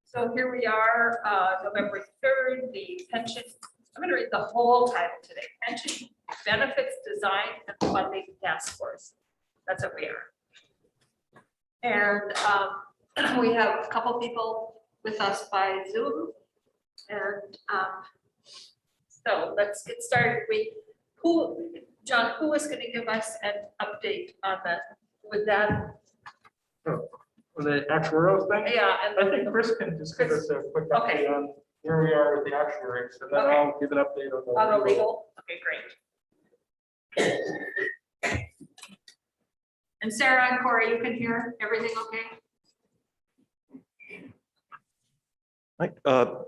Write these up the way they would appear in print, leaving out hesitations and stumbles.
So here we are, November 3rd, the pension, I'm going to read the whole title today, Pension Benefits Design and Funding Task Force. That's what we are. And we have a couple people with us by Zoom. And so let's get started. John, who is going to give us an update on that? With that? For the actuarial thing? Yeah. I think Chris can just give us a quick update on where we are with the actuaries, and then I'll give an update on the. On the legal? Okay, great. And Sarah and Corey, you can hear everything okay?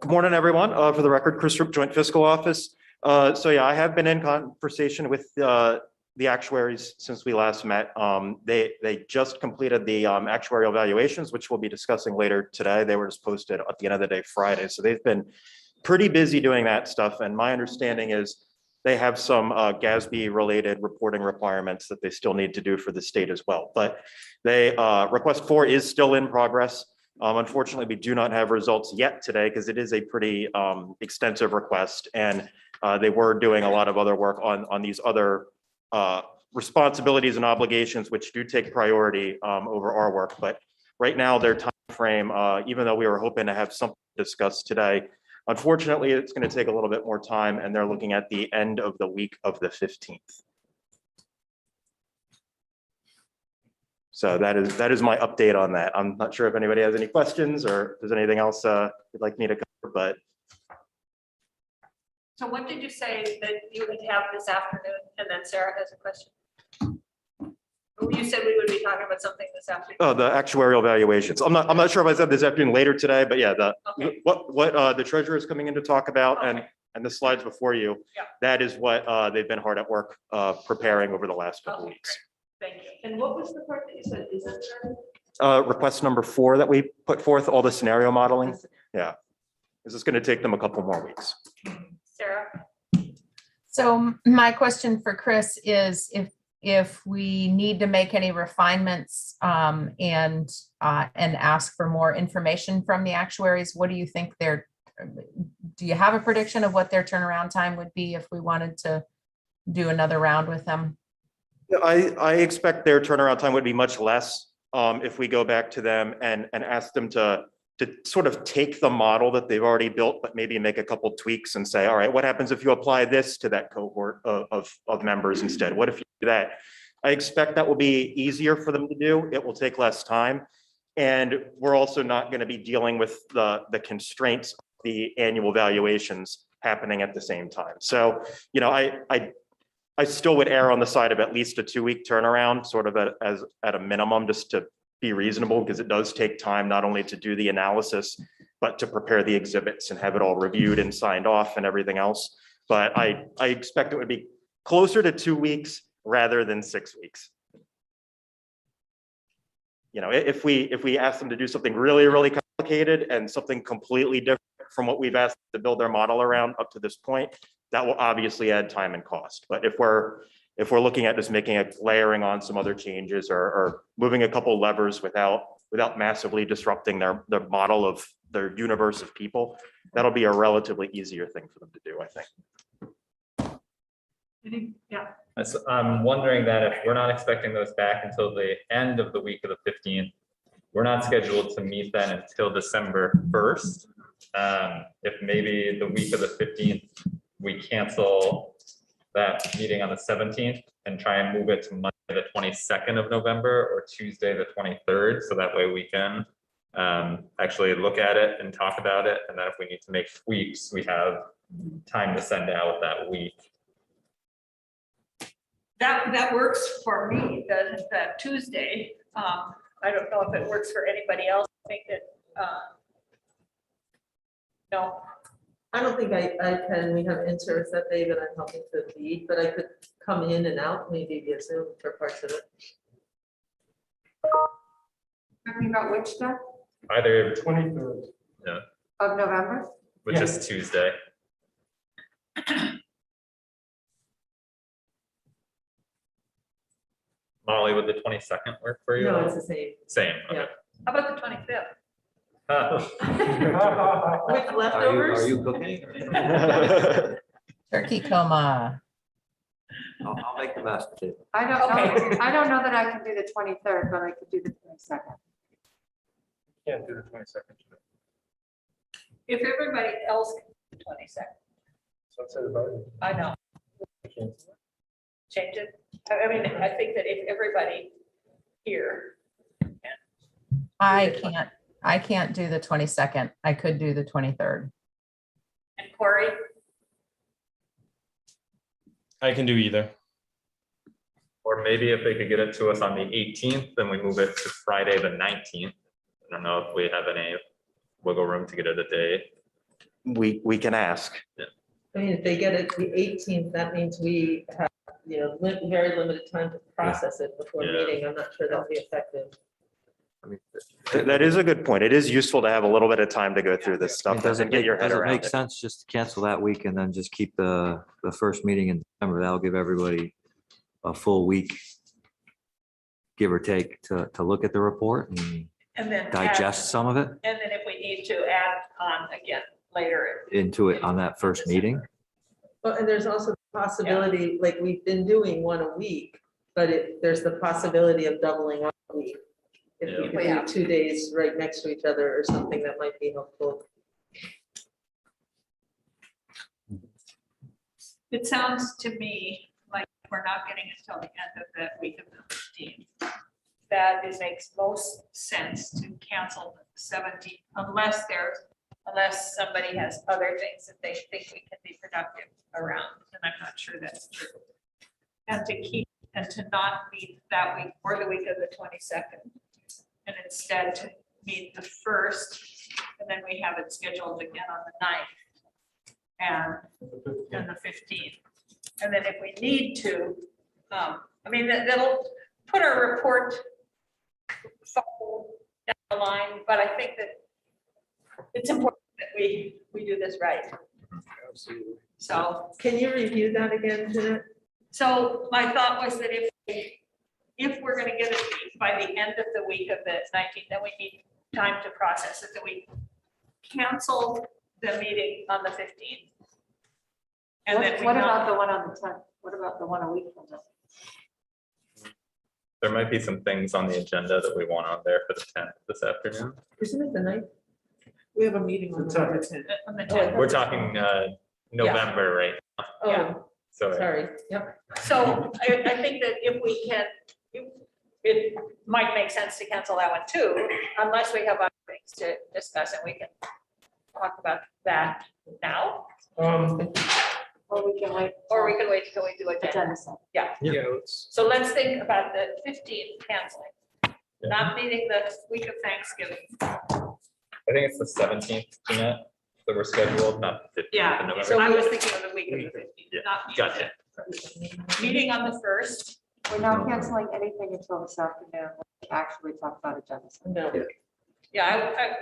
Good morning, everyone. For the record, Chris Roop, Joint Fiscal Office. So yeah, I have been in conversation with the actuaries since we last met. They just completed the actuarial valuations, which we'll be discussing later today. They were just posted at the end of the day Friday. So they've been pretty busy doing that stuff. And my understanding is they have some GASB related reporting requirements that they still need to do for the state as well. But they request 4 is still in progress. Unfortunately, we do not have results yet today because it is a pretty extensive request, and they were doing a lot of other work on these other responsibilities and obligations, which do take priority over our work. But right now, their time frame, even though we were hoping to have something to discuss today, unfortunately, it's going to take a little bit more time, and they're looking at the end of the week of the 15th. So that is my update on that. I'm not sure if anybody has any questions or if there's anything else you'd like me to cover, but. So what did you say that you would have this afternoon? And then Sarah has a question. You said we would be talking about something this afternoon. Oh, the actuarial valuations. I'm not sure if I said this afternoon later today, but yeah, Okay. what the treasurer is coming in to talk about Okay. and the slides before you, Yeah. that is what they've been hard at work preparing over the last couple Okay, weeks. great. Thank you. And what was the part that you said isn't? Request number 4 that we put forth, all the scenario modeling. Yeah. This is going to take them a couple more weeks. Sarah? So my question for Chris is if we need to make any refinements and ask for more information from the actuaries, what do you think do you have a prediction of what their turnaround time would be if we wanted to do another round with them? I expect their turnaround time would be much less if we go back to them and ask them to sort of take the model that they've already built, but maybe make a couple tweaks and say, all right, what happens if you apply this to that cohort of members instead? What if you do that? I expect that will be easier for them to do. It will take less time. And we're also not going to be dealing with the constraints of the annual valuations happening at the same time. So, you know, I still would err on the side of at least a 2-week turnaround, sort of at a minimum, just to be reasonable, because it does take time not only to do the analysis, but to prepare the exhibits and have it all reviewed and signed off and everything else. But I expect it would be closer to 2 weeks rather than 6 weeks. You know, if we ask them to do something really, really complicated and something completely different from what we've asked to build their model around up to this point, that will obviously add time and cost. But if we're looking at just layering on some other changes or moving a couple levers without massively disrupting their model of their universe of people, that'll be a relatively easier thing for them to do, I think. Yeah. So I'm wondering that if we're not expecting those back until the end of the week of the 15th, we're not scheduled to meet then until December 1st. If maybe the week of the 15th, we cancel that meeting on the 17th and try and move it to Monday, the 22nd of November or Tuesday, the 23rd. So that way we can actually look at it and talk about it. And then if we need to make tweaks, we have time to send out that week. That works for me, that Tuesday. I don't know if it works for anybody else. I think that, no. I don't think I can. We have insurance that day that I'm helping to lead, but I could come in and out maybe via Zoom for parts of it. Talking about which day Either 23rd. of November? which is Tuesday. Molly, would the 22nd work for you? No, it's the same. Same. Okay. Yeah. How about the 25th? With leftovers? Are you cooking? Turkey coma. I'll make the mashed potato. I don't know, Okay. I don't know that I can do the 23rd, but I could do the 22nd. Can't do the 22nd. If everybody else can do the 22nd, So I'd say about it. I know, change it. I mean, I think that if everybody here, I can't do the 22nd. I could do the 23rd. and Corey, I can do either. Or maybe if they could get it to us on the 18th, then we move it to Friday, the 19th. I don't know if we have any wiggle room to get it a day. We can ask. I mean, if they get it the 18th, that means we have, very limited time to process it before Yeah. meeting. I'm not sure that'll be effective. I mean, That is a good point. It is useful to have a little bit of time to go through this I mean, stuff does it and get make, your head does it around make it. sense just to cancel that week and then just keep the first meeting in December? That'll give everybody a full week, give or take, to look at the report and and then. add- digest some of it And then if we need to add on again later. into it on that first meeting. Well, and there's also the possibility, like, we've been doing one a week, but there's the possibility of doubling up a week. If we could Yeah. do 2 days right next to each other or something, that might be helpful. It sounds to me like we're not getting it till the end of the week of the 15th. That it makes most sense to cancel the 17th unless somebody has other things that they think we can be productive around, and I'm not sure that's true. And to not meet that week or the week of the 22nd, and instead to meet the 1st, and then we have it scheduled again on the 9th and the 15th. And then if we need to, I mean, that'll put our report down the line, but I think that it's important that we do this right. So, Can you review that again, Jeanette? so my thought was that if we're gonna get it by the end of the week of the 19th, then we need time to process it, that we cancel the meeting on the 15th. And then we What about not, the one on the 10th? What about the one a week from now? There might be some things on the agenda that we want on there for the 10th this afternoon. Isn't it the ninth? We have a meeting on November 10th. on the Oh, 10th. We're talking November, right? Yeah. Oh, So sorry, yep. So I think that if we can, it might make sense to cancel that one too, unless we have other things to discuss, and we can talk about that now, Or we can wait. or we can wait till we do it. Agenda set. Yeah, let's. So let's think about the 15th canceling, not meeting the week of Thanksgiving. I think it's the 17th, Jeanette, that we're scheduled, not the 15th of So November. I was thinking of the week of the 15th, Yeah, not meeting Gotcha. meeting on the 1st. We're not canceling anything until this afternoon. We actually talk about agenda set. No. Yeah,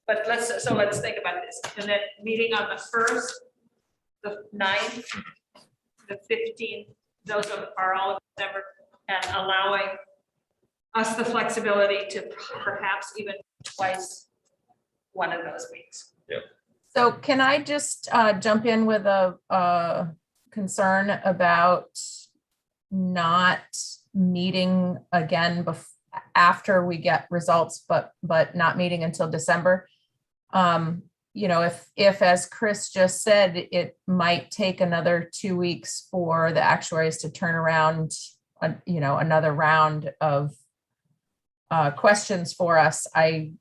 but let's think about this, and then meeting on the 1st, the 9th, the 15th, those are all of December, and allowing us the flexibility to perhaps even twice one of those weeks. So can I just jump in with a concern about not meeting again after we get results, but not meeting until December? If, as Chris just said, it might take another 2 weeks for the actuaries to turn around, another round of questions for us. I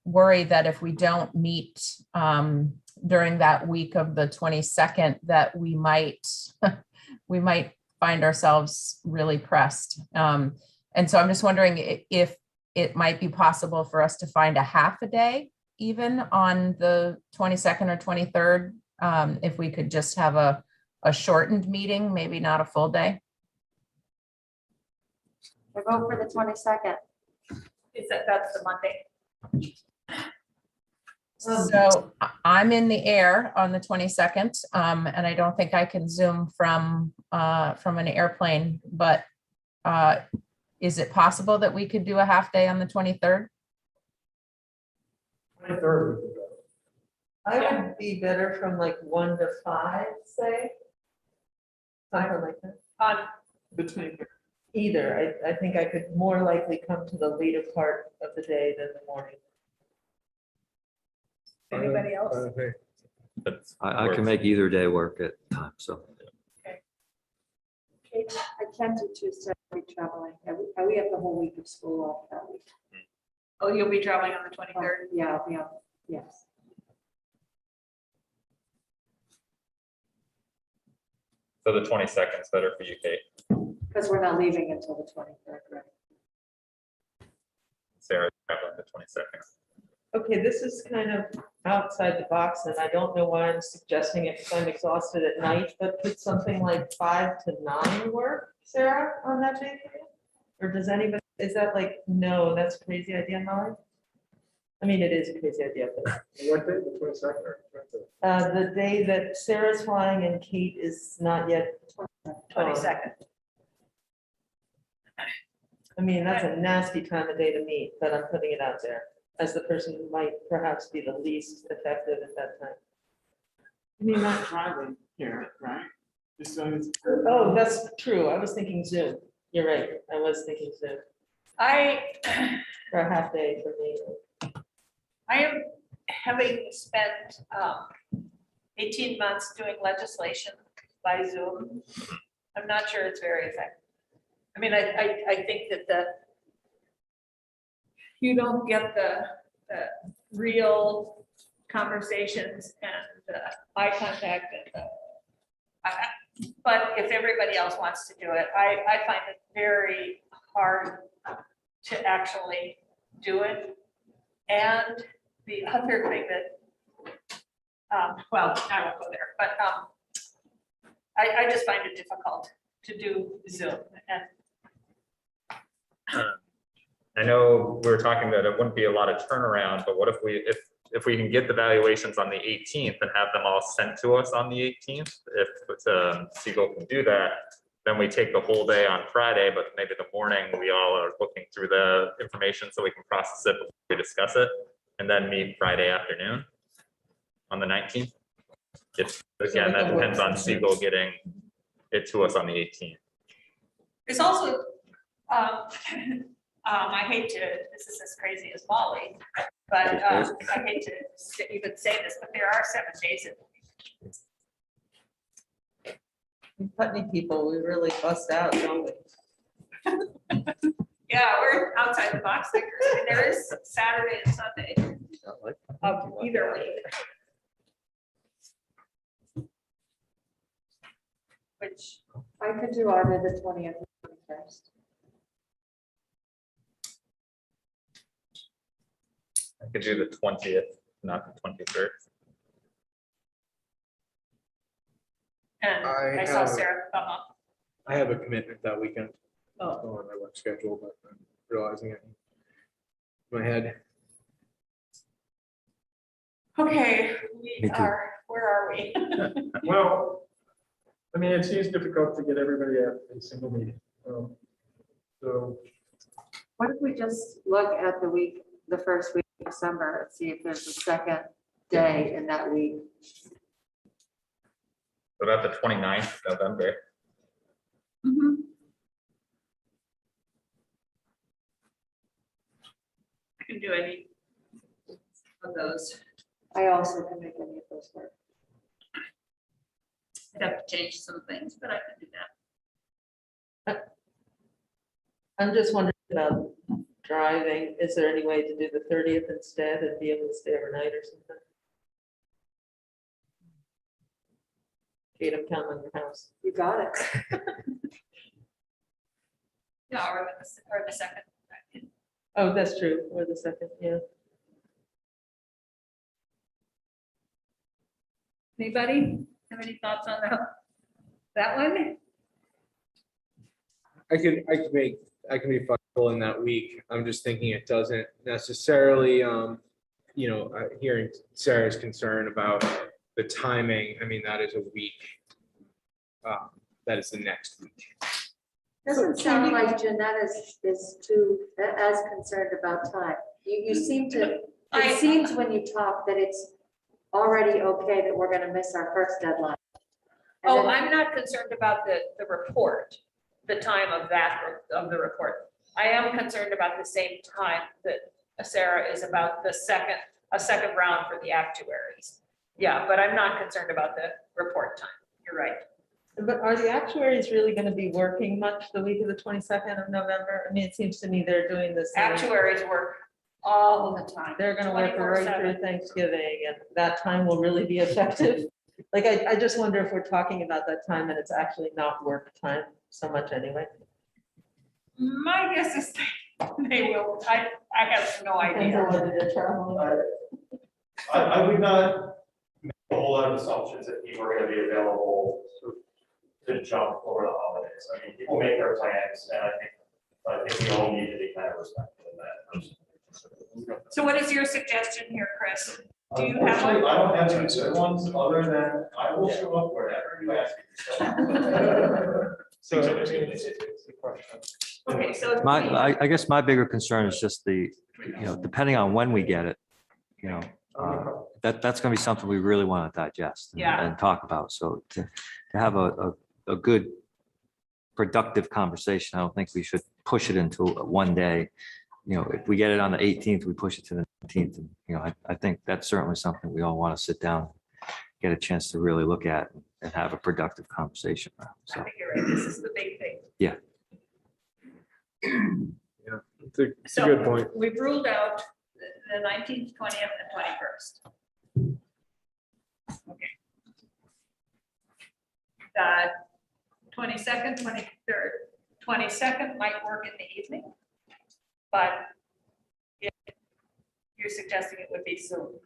worry that if we don't meet during that week of the 22nd, that we might find ourselves really pressed. And so I'm just wondering if it might be possible for us to find a half a day even on the 22nd or 23rd, if we could just have a shortened meeting, maybe not a full day. I vote for the 22nd. That's the Monday? So I'm in the air on the 22nd, and I don't think I can Zoom from an airplane, but is it possible that we could do a half day on the 23rd? 23rd would be better. I would be better from like 1 to 5, say. Something like that. On, Between. Either, I think I could more likely come to the later part of the day than the morning. anybody else? That's- I can make either day work at times, so. Kate, I can't do Tuesday, I'll be traveling. We have the whole week of school off that week. Oh, you'll be traveling on the 23rd? Yeah, I'll be on, yes. So the 22nd is better for you, Kate. Because we're not leaving until the 23rd, right? Sarah, traveling the 22nd. Okay, this is kind of outside the box, and I don't know why I'm suggesting it, because I'm exhausted at night, but could something like 5 to 9 work, Sarah, on that day? for you? Or does anybody, is that like, no, that's a crazy idea, Molly? I mean, it is a crazy idea, but What day, the 22nd or 23rd? the day that Sarah's flying and Kate is not yet. 22nd. I mean, that's a nasty time of day to meet, but I'm putting it out there as the person who might perhaps be the least effective at that time. You're not driving here, right? Just so it's. Oh, that's true. I was thinking Zoom. You're right. I was thinking Zoom I for a half day for me. am having spent 18 months doing legislation by Zoom. I'm not sure it's very effective. I mean, I think that you don't get the real conversations and eye contact. But if everybody else wants to do it, I find it very hard to actually do it. And the other thing that, well, I won't go there, but I just find it difficult to do Zoom. And I know we were talking that it wouldn't be a lot of turnaround, but what if if we can get the valuations on the 18th and have them all sent to us on the 18th? If Siegel can do that, then we take the whole day on Friday, but maybe the morning we all are looking through the information so we can process it before we discuss it, and then meet Friday afternoon on the 19th. Again, that depends on Siegel getting it to us on the 18th. there's also, I hate to, this is as crazy as Molly, but I hate to even say this, but there are 7 days in the week. We Putney people, we really bust out, don't we? Yeah, we're outside the box thinkers. I mean, there is Saturday and Sunday of either week. Which, I could do either the 20th or 21st. I could do the 20th, not the 23rd. and I I saw have- Sarah come up. I have a commitment that weekend. Oh. On my work schedule, but I'm realizing it in my head. Okay, Me we too. are, where are we? Well, I mean, it seems difficult to get everybody at a single meeting. So, What if we just look at the week, the first week of December, and see if there's a second day in that week? What about the 29th of November? I can do any of those. I also can make any of those work. I'd have to change some things, but I can do that. I'm just wondering about driving. Is there any way to do the 30th instead and be able to stay overnight or something? Kate, I'm counting on your house. You got it. Yeah, or the second. Oh, that's true. Or the second, yeah. Anybody have any thoughts on that one? I can be flexible in that week. I'm just thinking it doesn't necessarily, hearing Sarah's concern about the timing, I mean, that is a week. That is the next week. Doesn't sound like Jeanette is too, as concerned about time. You seem to It seems when you talk that it's already okay that we're gonna miss our first deadline. And Oh, then- I'm not concerned about the report, the time of that, of the report. I am concerned about the same time that Sarah is about a second round for the actuaries. Yeah, but I'm not concerned about the report time. You're right. But are the actuaries really gonna be working much the week of the 22nd of November? I mean, it seems to me they're doing this. Actuaries work all the time. They're gonna work right 24/7. through Thanksgiving, and that time will really be effective. Like, I just wonder if we're talking about that time and it's actually not work time so much anyway. My guess is they will. I have no Depends on idea. whether they're traveling. I would not make a whole lot of assumptions that people are gonna be available to jump over the holidays. I mean, people make their plans, and I think we all need to be kind of respectful of that. So what is your suggestion here, Chris? Do you have Unfortunately, one? I don't have any good ones other than I will show up wherever you ask me to. So, I mean, it's a question. Okay, so. I guess my bigger concern is just the, depending on when we get it, that's gonna be something we really want to digest and- Yeah. and talk about. So to have a good productive conversation, I don't think we should push it into one day. If we get it on the 18th, we push it to the 19th. And, I think that's certainly something we all want to sit down, get a chance to really look at and have a productive conversation around. I So, think you're right. This is the big thing. It's a So good point. we've ruled out the 19th, 20th, and 21st. Okay. The 22nd, 23rd, 22nd might work in the evening, but if you're suggesting it would be Zoom.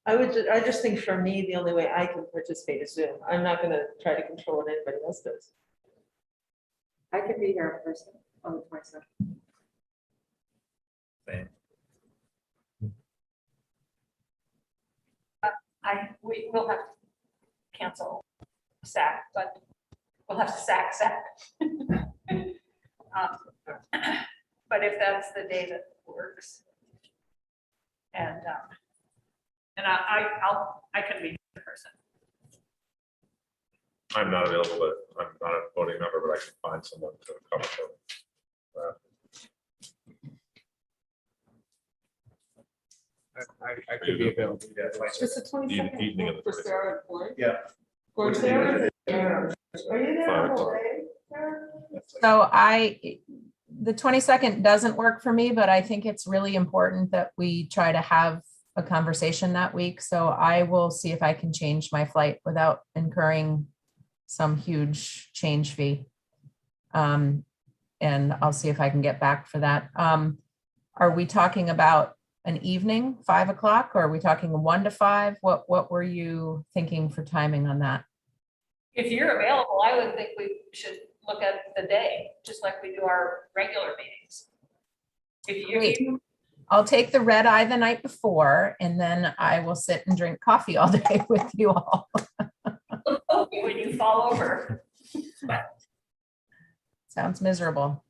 I just think for me, the only way I can participate is Zoom. I'm not gonna try to control what anybody else does. I could be here in person on the 22nd. We will have to cancel SAC, but we'll have to SAC. But if that's the day that works. And I can be in person. I'm not available, but I'm not a voting member, but I can find someone to cover for. I could be available. Just the 22nd evening of the for Sarah and Cory? Yeah. For Sarah and Aaron. Are you there 5 the whole o'clock. day, Sarah? So the 22nd doesn't work for me, but I think it's really important that we try to have a conversation that week. So I will see if I can change my flight without incurring some huge change fee. And I'll see if I can get back for that. Are we talking about an evening, 5 o'clock, or are we talking 1 to 5? What were you thinking for timing on that? If you're available, I would think we should look at the day, just like we do our regular meetings. If you, I'll take the red eye the night before, and then I will sit and drink coffee all day with you all. when you fall over. Sounds miserable.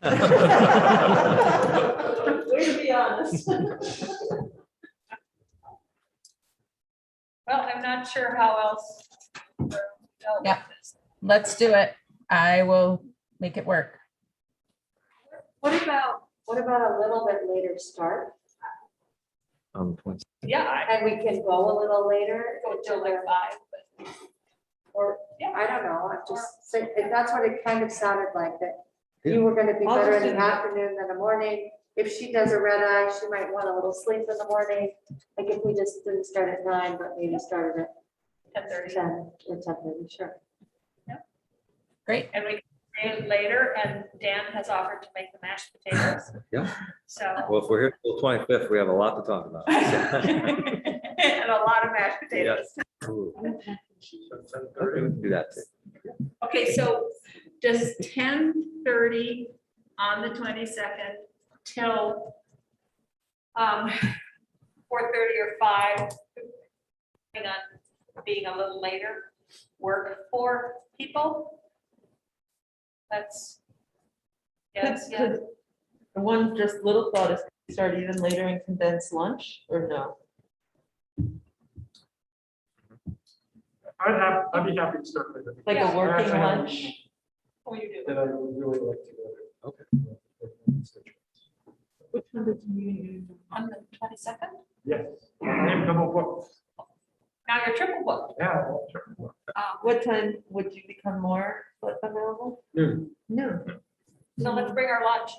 Way to be honest. Well, I'm not sure how else. Yeah. Let's do it. I will make it work. What about a little bit later start? Yeah, I And we can go a little later? go till like 5, but Or, Yeah. I don't know, I'm just saying, that's what it kind of sounded like, that you were gonna be I'll better just in do the that. afternoon than the morning. If she does a red eye, she might want a little sleep in the morning, like if we just didn't start at 9, but maybe started at 10:30, 10 or 10:30, sure. Great. and we can stay later, and Dan has offered to make the mashed potatoes. Yeah. So. well, if we're here till 25th, we have a lot to talk about. And a lot of mashed potatoes. Ooh, okay, we can do that too. Okay, so does 10:30 on the 22nd till 4:30 or 5, depending on being a little later, work for people? That's, yes, yeah. The one just little thought is start even later and condense lunch or no? I'd be happy to start with it. Like Yeah. a working Actually, I have a lunch? meeting Oh, you do. that I would really like to go to. Okay. Which one did you? On the 22nd? Yes, I'm double booked. Now you're triple booked. Yeah. What time would you become more available? Noon. No. So let's bring our lunch.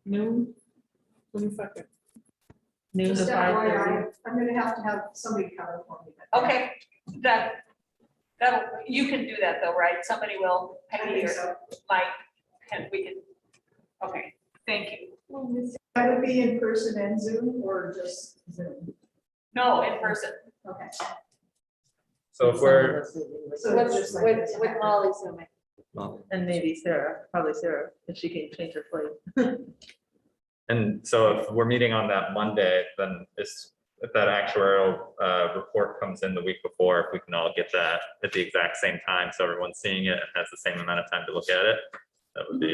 Noon? 22nd. Noon to Just 5:30. I'm gonna have to have somebody cover for me. Okay, that'll, you can do that though, right? Somebody will, I Peggy think or so. Mike, and we can, okay, thank you. That would be in person and Zoom or just Zoom? No, in person. Okay. So if we're, So it's just like it's With Molly zooming. Well, And maybe Sarah, probably Sarah, if she can change her plate. and so if we're meeting on that Monday, then if that actuarial report comes in the week before, if we can all get that at the exact same time, so everyone's seeing it and has the same amount of time to look at it, that would be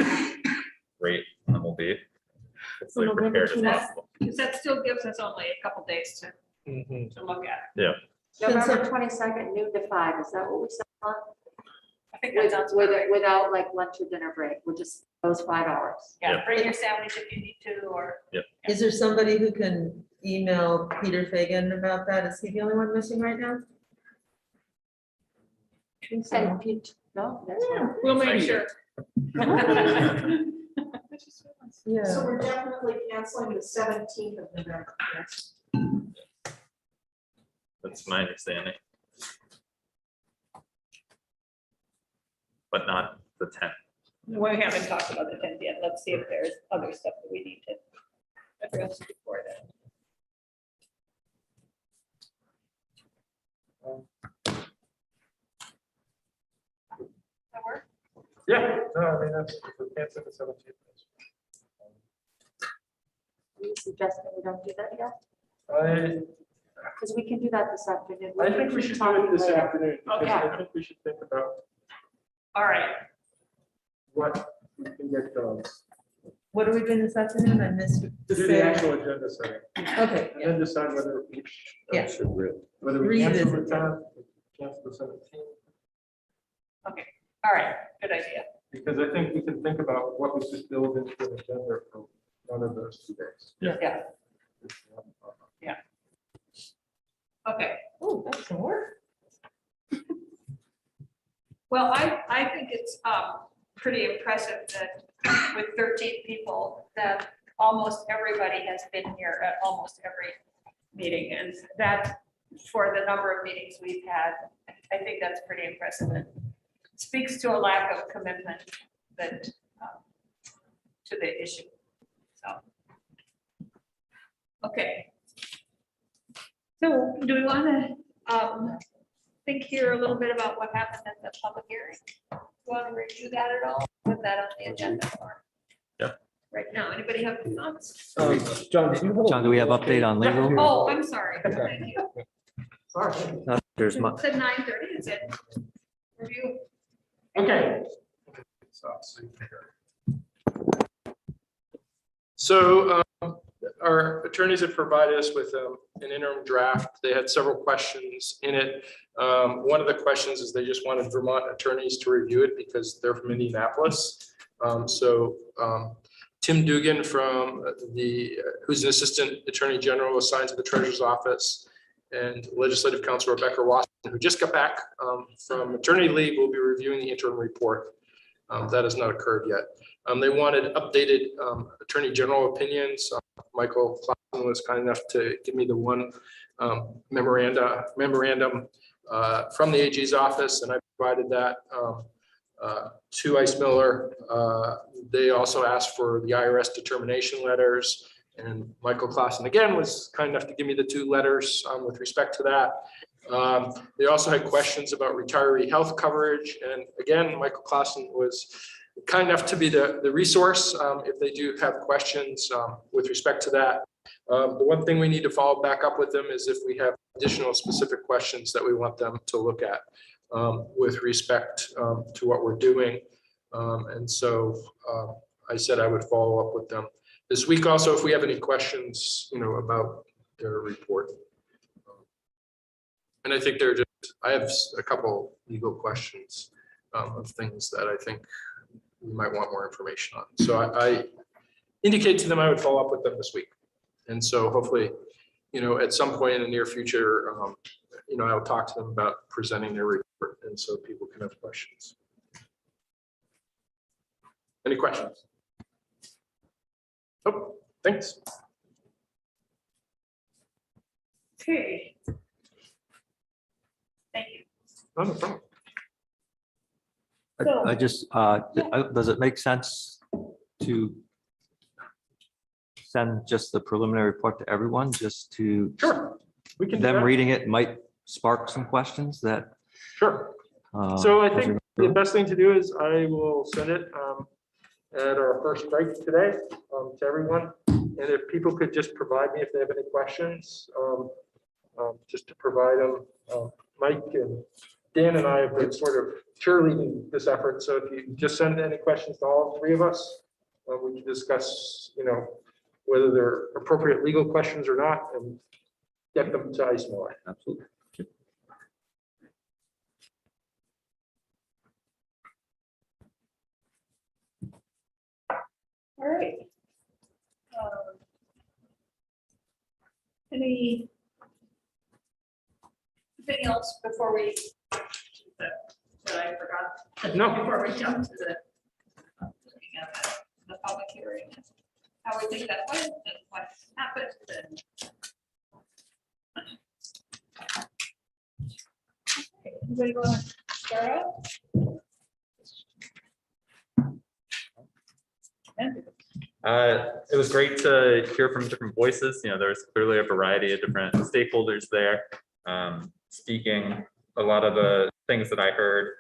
great, and then we'll be hopefully November prepared as 20th. possible. Because that still gives us only a couple days to Mhm. look at. November 22nd, noon to 5, is that what we said on? I think that sounds With, perfect. without like lunch or dinner break, we're just those 5 hours. Yeah, bring your sandwich if you need to, or, Is there somebody who can email Peter Fagan about that? Is he the only one missing right now? And you, no, that's fine. we'll make sure. Yeah. So we're definitely canceling the 17th of November. Yes. That's my understanding. But not the 10th. We haven't talked about the 10th yet. Let's see if there's other stuff that we need to address before then. That work? Yeah, no, I mean, that's, we can't send the 17th. Are you suggesting we don't do that yet? I, Because we can do that this afternoon. I think we should do it this afternoon, because Okay. I think we should think about All right, what we can get done. What are we doing this afternoon? I missed. To do the actual agenda setting, Okay, and then decide whether we Yeah. should, whether we cancel the Revisit. 10th, cancel the 17th. all right, good idea. Because I think we can think about what we should build into the agenda for one of those 2 days. Yeah. Okay, oh, that's some work. well, I think it's pretty impressive that with 13 people, that almost everybody has been here at almost every meeting. And that, for the number of meetings we've had, I think that's pretty impressive. It speaks to a lack of commitment that to the issue. So. Okay. So do we want to think here a little bit about what happened at the public hearing? Want to review that at all? Put that on the agenda or? Yeah. Right now, anybody have any thoughts? John, do you have? John, do we have update on legal? Oh, I'm sorry. Thank you. Sorry. No, There's my, It said 9:30, is it? Review. Okay. So our attorneys have provided us with an interim draft. They had several questions in it. One of the questions is they just wanted Vermont attorneys to review it because they're from Indianapolis. Tim Dugan from who's an assistant attorney general assigned to the treasurer's office, and legislative counsel Rebecca Watson, who just got back from maternity leave, will be reviewing the interim report. That has not occurred yet. They wanted updated attorney general opinions. Michael Clausen was kind enough to give me the one memorandum from the AG's office, and I provided that to Ice Miller. They also asked for the IRS determination letters, and Michael Clausen again was kind enough to give me the 2 letters with respect to that. They also had questions about retiree health coverage, and again, Michael Clausen was kind enough to be the resource if they do have questions with respect to that. The one thing we need to follow back up with them is if we have additional specific questions that we want them to look at with respect to what we're doing. And so I said I would follow up with them this week. Also, if we have any questions, about their report. And I think I have a couple legal questions of things that I think we might want more information on. So I indicate to them I would follow up with them this week. And so hopefully, at some point in the near future, I'll talk to them about presenting their report, and so people can have questions. Any questions? Oh, thanks. Okay. Thank you. No problem. I just, does it make sense to send just the preliminary report to everyone, just to Sure. We can do them that. reading it might spark some questions that. Sure. So I as we think go the through? best thing to do is I will send it at our first break today to everyone. And if people could just provide me if they have any questions, just to provide them. Mike and Dan and I have been sort of cheerleading this effort. So if you just send any questions to all three of us, we can discuss, whether they're appropriate legal questions or not, and get them to Ice Miller. Absolutely. All right. Anything else before we, that I forgot? No. Before we jump to the public hearing, how we think that went and what happened and. Okay, anybody want to start out? Andrew? It was great to hear from different voices. There's clearly a variety of different stakeholders there. Speaking, a lot of the things that I heard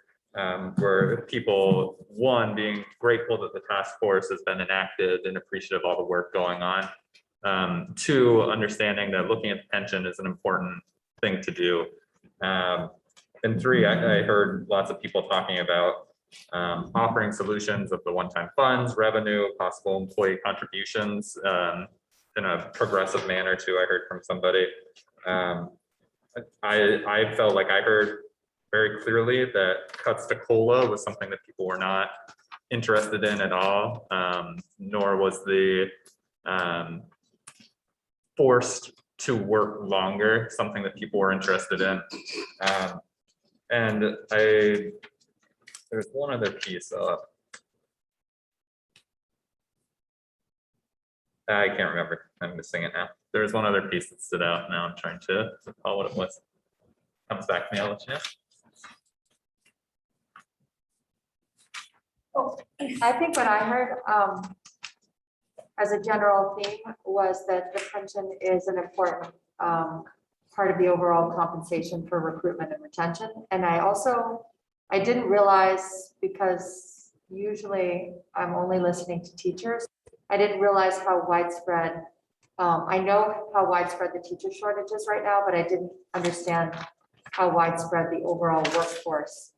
were people, one, being grateful that the task force has been enacted and appreciative of all the work going on. Two, understanding that looking at the pension is an important thing to do. And three, I heard lots of people talking about offering solutions of the one-time funds, revenue, possible employee contributions in a progressive manner too. I heard from somebody. I felt like I heard very clearly that cuts to COLA was something that people were not interested in at all, nor was the forced to work longer something that people were interested in. And there's one other piece. I can't remember. I'm missing it now. There's one other piece that stood out. Now I'm trying to recall what it was. Comes back to me, I'll let you know. Oh, I think what I heard as a general theme was that the pension is an important part of the overall compensation for recruitment and retention. And I didn't realize, because usually I'm only listening to teachers, I didn't realize how widespread, I know how widespread the teacher shortage is right now, but I didn't understand how widespread the overall workforce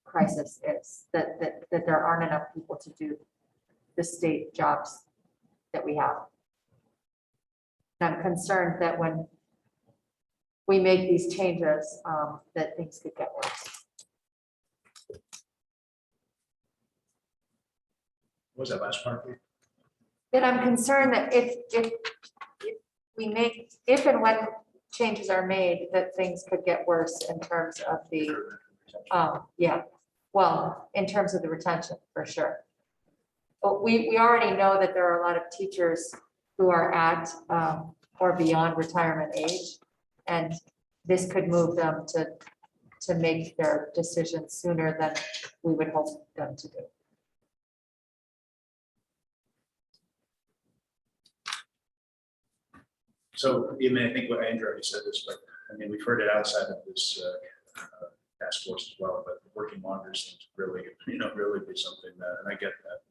crisis is, that there aren't enough people to do the state jobs that we have. And I'm concerned that when we make these changes, that things could get worse. What was that last part? Then I'm concerned that if and when changes are made, that things could get worse in terms of the, in terms of the retention, for sure. But we already know that there are a lot of teachers who are at or beyond retirement age, and this could move them to make their decisions sooner than we would hope them to do. So, I think what Andrew already said this, but we've heard it outside of this task force as well, but working longer seems really, really be something that, and I get that.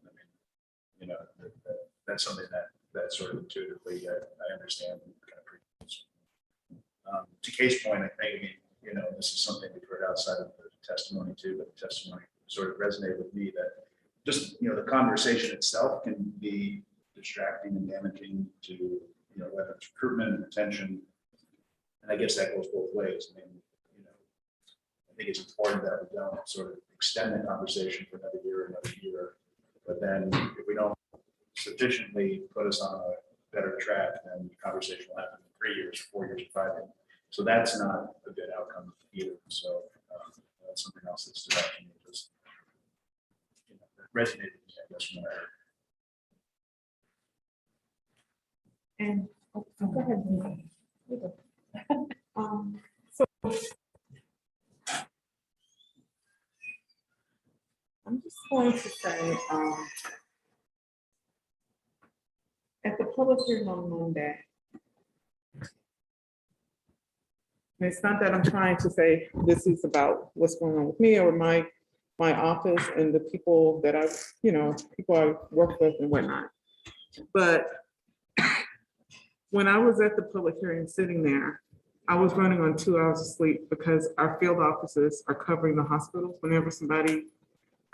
That's something that sort of intuitively I understand. To Kate's point, I think, this is something we've heard outside of the testimony too, but the testimony sort of resonated with me that just, the conversation itself can be distracting and damaging to, whether it's recruitment and retention. And I guess that goes both ways. I mean, I think it's important that we don't sort of extend the conversation for another year, but then if we don't sufficiently put us on a better track, then the conversation will happen in 3 years, 4 years, 5 years. So that's not a good outcome either. So that's something else that stood out to me. Just that resonated with me, I guess, when I heard. And, go ahead. So I'm just going to say, at the public hearing on Monday, and it's not that I'm trying to say this is about what's going on with me or my office and the people that I, people I work with and whatnot. But when I was at the public hearing sitting there, I was running on 2 hours of sleep because our field officers are covering the hospitals whenever somebody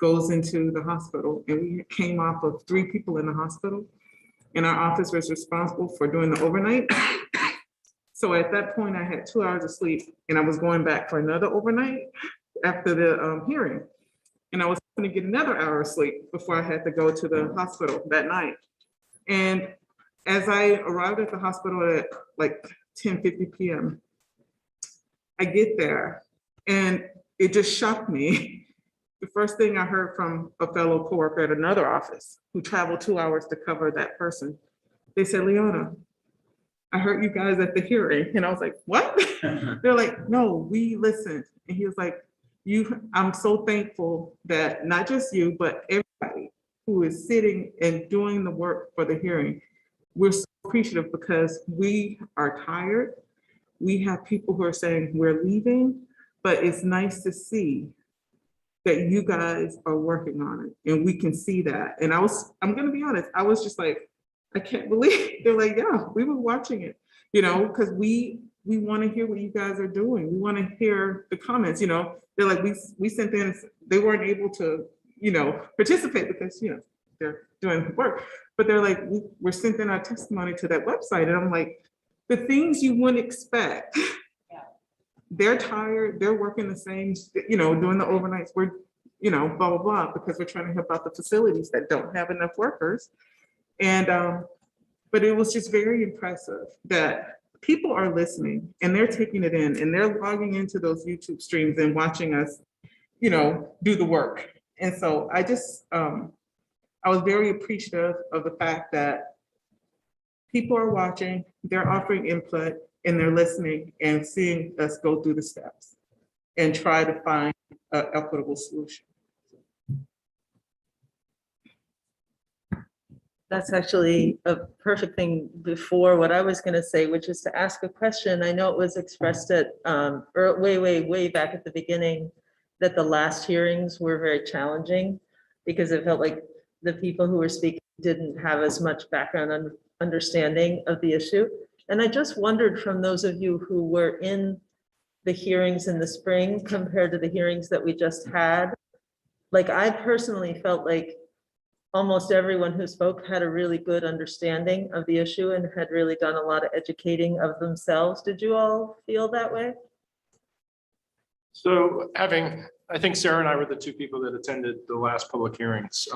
goes into the hospital. And we came off of 3 people in the hospital, and our office was responsible for doing the overnight. So at that point, I had 2 hours of sleep, and I was going back for another overnight after the hearing. And I was going to get another hour of sleep before I had to go to the hospital that night. And as I arrived at the hospital at like 10:50 p.m., I get there and it just shocked me. The first thing I heard from a fellow coworker at another office who traveled 2 hours to cover that person, they said, "Leona, I heard you guys at the hearing." And I was like, "What?" They're like, "No, we listened." And he was like, I'm so thankful that not just you, but everybody who is sitting and doing the work for the hearing, we're so appreciative because we are tired. We have people who are saying we're leaving, but it's nice to see that you guys are working on it and we can see that. And I'm gonna be honest, I was just like, I can't believe. They're like, "Yeah, we were watching it," because we want to hear what you guys are doing. We want to hear the comments, They're like, we sent in, they weren't able to, participate because, they're doing work. But they're like, we're sent in our testimony to that website. And I'm like, the things you wouldn't expect. They're tired, they're working the same, doing the overnights. We're, blah, blah, blah, because we're trying to help out the facilities that don't have enough workers. And, but it was just very impressive that people are listening and they're taking it in and they're logging into those YouTube streams and watching us, do the work. And so I just, I was very appreciative of the fact that people are watching, they're offering input, and they're listening and seeing us go through the steps and try to find an equitable solution. That's actually a perfect thing before what I was going to say, which is to ask a question. I know it was expressed at way back at the beginning that the last hearings were very challenging because it felt like the people who were speaking didn't have as much background understanding of the issue. And I just wondered, from those of you who were in the hearings in the spring compared to the hearings that we just had, like I personally felt like almost everyone who spoke had a really good understanding of the issue and had really done a lot of educating of themselves. Did you all feel that way? So I think Sarah and I were the 2 people that attended the last public hearings.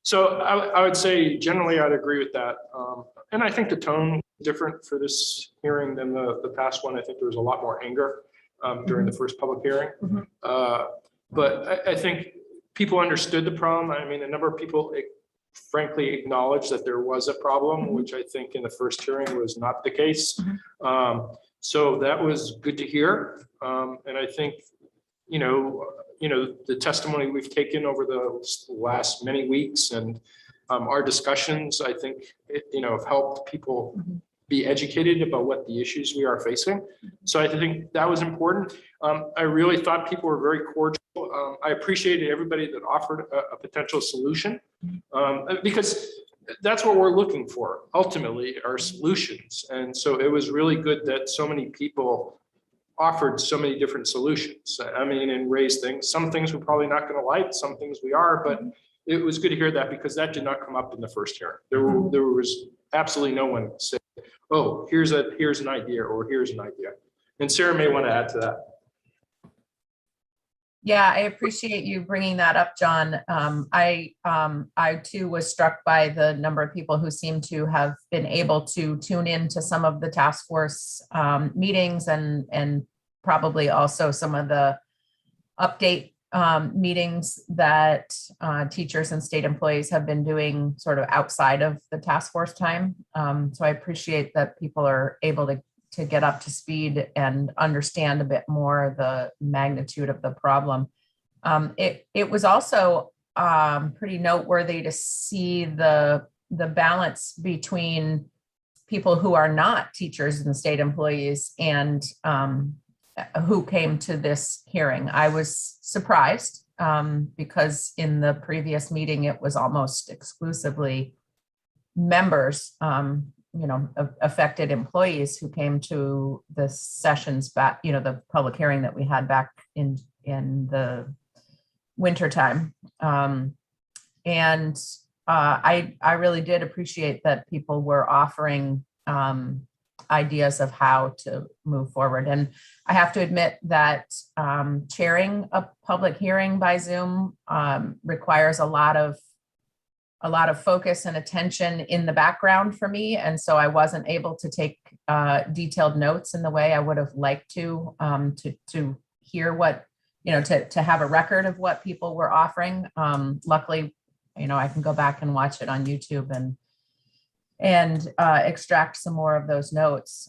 So I would say generally I'd agree with that. And I think the tone is different for this hearing than the past one. I think there was a lot more anger during the first public hearing. But I think people understood the problem. I mean, a number of people frankly acknowledged that there was a problem, which I think in the first hearing was not the case. So that was good to hear. And I think, the testimony we've taken over the last many weeks and our discussions, I think, have helped people be educated about what the issues we are facing. So I think that was important. I really thought people were very cordial. I appreciated everybody that offered a potential solution because that's what we're looking for ultimately, are solutions. And so it was really good that so many people offered so many different solutions. I mean, and raised things. Some things we're probably not going to like, some things we are, but it was good to hear that because that did not come up in the first hearing. There was absolutely no one saying, oh, here's an idea or here's an idea. And Sarah may want to add to that. Yeah, I appreciate you bringing that up, John. I too was struck by the number of people who seem to have been able to tune into some of the task force meetings and probably also some of the update meetings that teachers and state employees have been doing sort of outside of the task force time. So I appreciate that people are able to get up to speed and understand a bit more the magnitude of the problem. It was also pretty noteworthy to see the balance between people who are not teachers and state employees and who came to this hearing. I was surprised because in the previous meeting, it was almost exclusively members, affected employees who came to the sessions back, the public hearing that we had back in the wintertime. I really did appreciate that people were offering ideas of how to move forward. And I have to admit that chairing a public hearing by Zoom requires a lot of focus and attention in the background for me. And so I wasn't able to take detailed notes in the way I would have liked to hear what, to have a record of what people were offering. Luckily, I can go back and watch it on YouTube and extract some more of those notes.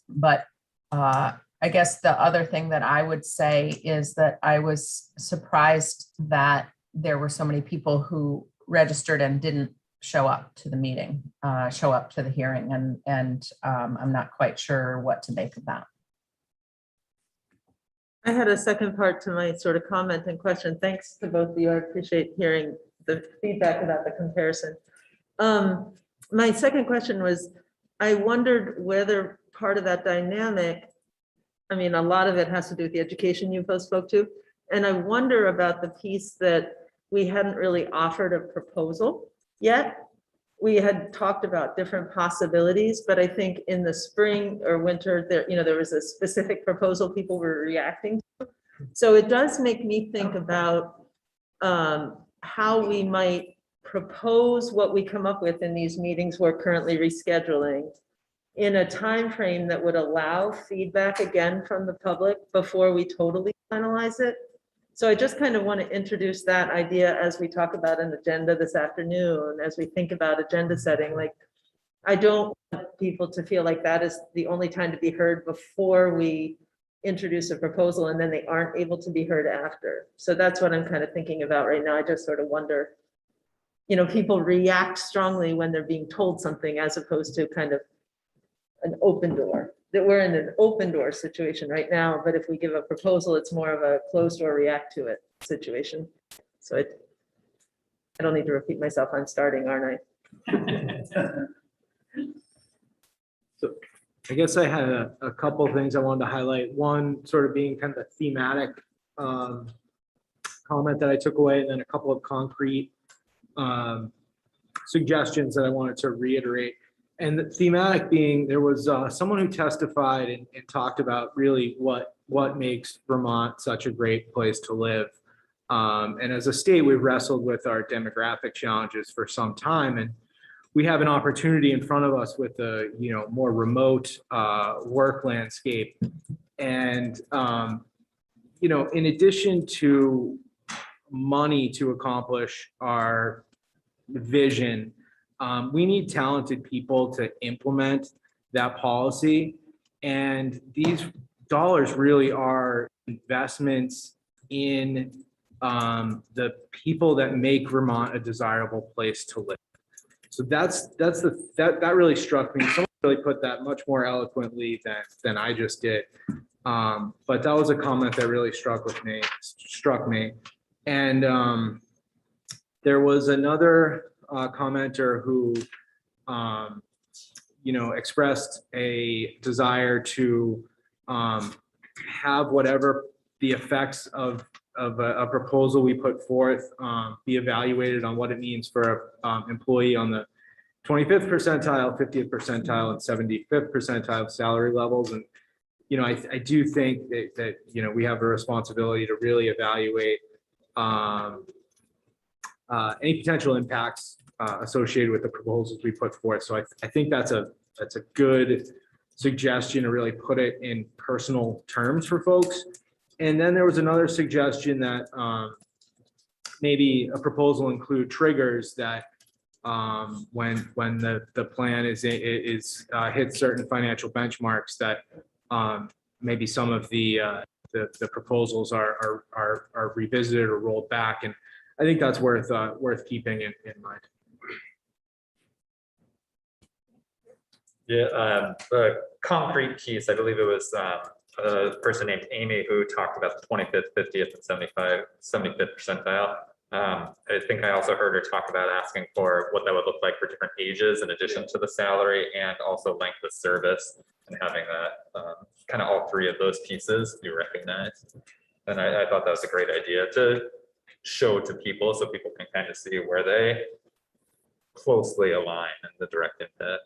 But I guess the other thing that I would say is that I was surprised that there were so many people who registered and didn't show up to the meeting, show up to the hearing, and I'm not quite sure what to make of that. I had a second part to my sort of comment and question. Thanks to both of you. I appreciate hearing the feedback about the comparison. My second question was, I wondered whether part of that dynamic, I mean, a lot of it has to do with the education you both spoke to, and I wonder about the piece that we hadn't really offered a proposal yet. We had talked about different possibilities, but I think in the spring or winter there, there was a specific proposal people were reacting to. So it does make me think about how we might propose what we come up with in these meetings we're currently rescheduling in a time frame that would allow feedback again from the public before we totally finalize it. So I just kind of want to introduce that idea as we talk about an agenda this afternoon, as we think about agenda setting. Like, I don't want people to feel like that is the only time to be heard before we introduce a proposal and then they aren't able to be heard after. So that's what I'm kind of thinking about right now. I just sort of wonder, people react strongly when they're being told something as opposed to kind of an open door. That we're in an open door situation right now, but if we give a proposal, it's more of a closed door react to it situation. So I don't need to repeat myself. I'm starting, aren't I? So I guess I had a couple of things I wanted to highlight. One sort of being kind of a thematic comment that I took away, and then a couple of concrete suggestions that I wanted to reiterate. And the thematic being, there was someone who testified and talked about really what makes Vermont such a great place to live. And as a state, we've wrestled with our demographic challenges for some time, and we have an opportunity in front of us with a more remote work landscape. And in addition to money to accomplish our vision, we need talented people to implement that policy. And these dollars really are investments in the people that make Vermont a desirable place to live. So that really struck me. Someone really put that much more eloquently than I just did. But that was a comment that really struck me. And there was another commenter who expressed a desire to have whatever the effects of a proposal we put forth be evaluated on what it means for an employee on the 25th percentile, 50th percentile, and 75th percentile salary levels. And, you know, I do think that, you know, we have a responsibility to really evaluate any potential impacts associated with the proposals we put forth. So I think that's a good suggestion to really put it in personal terms for folks. And then there was another suggestion that maybe a proposal include triggers that when the plan is hit certain financial benchmarks, that maybe some of the proposals are revisited or rolled back. And I think that's worth keeping in mind. Yeah, the concrete piece, I believe it was a person named Amy who talked about the 25th, 50th, and 75th percentile. I think I also heard her talk about asking for what that would look like for different ages in addition to the salary, and also length of service, and having that kind of all three of those pieces you recognize. And I thought that was a great idea to show to people so people can kind of see where they closely align in the direct impact.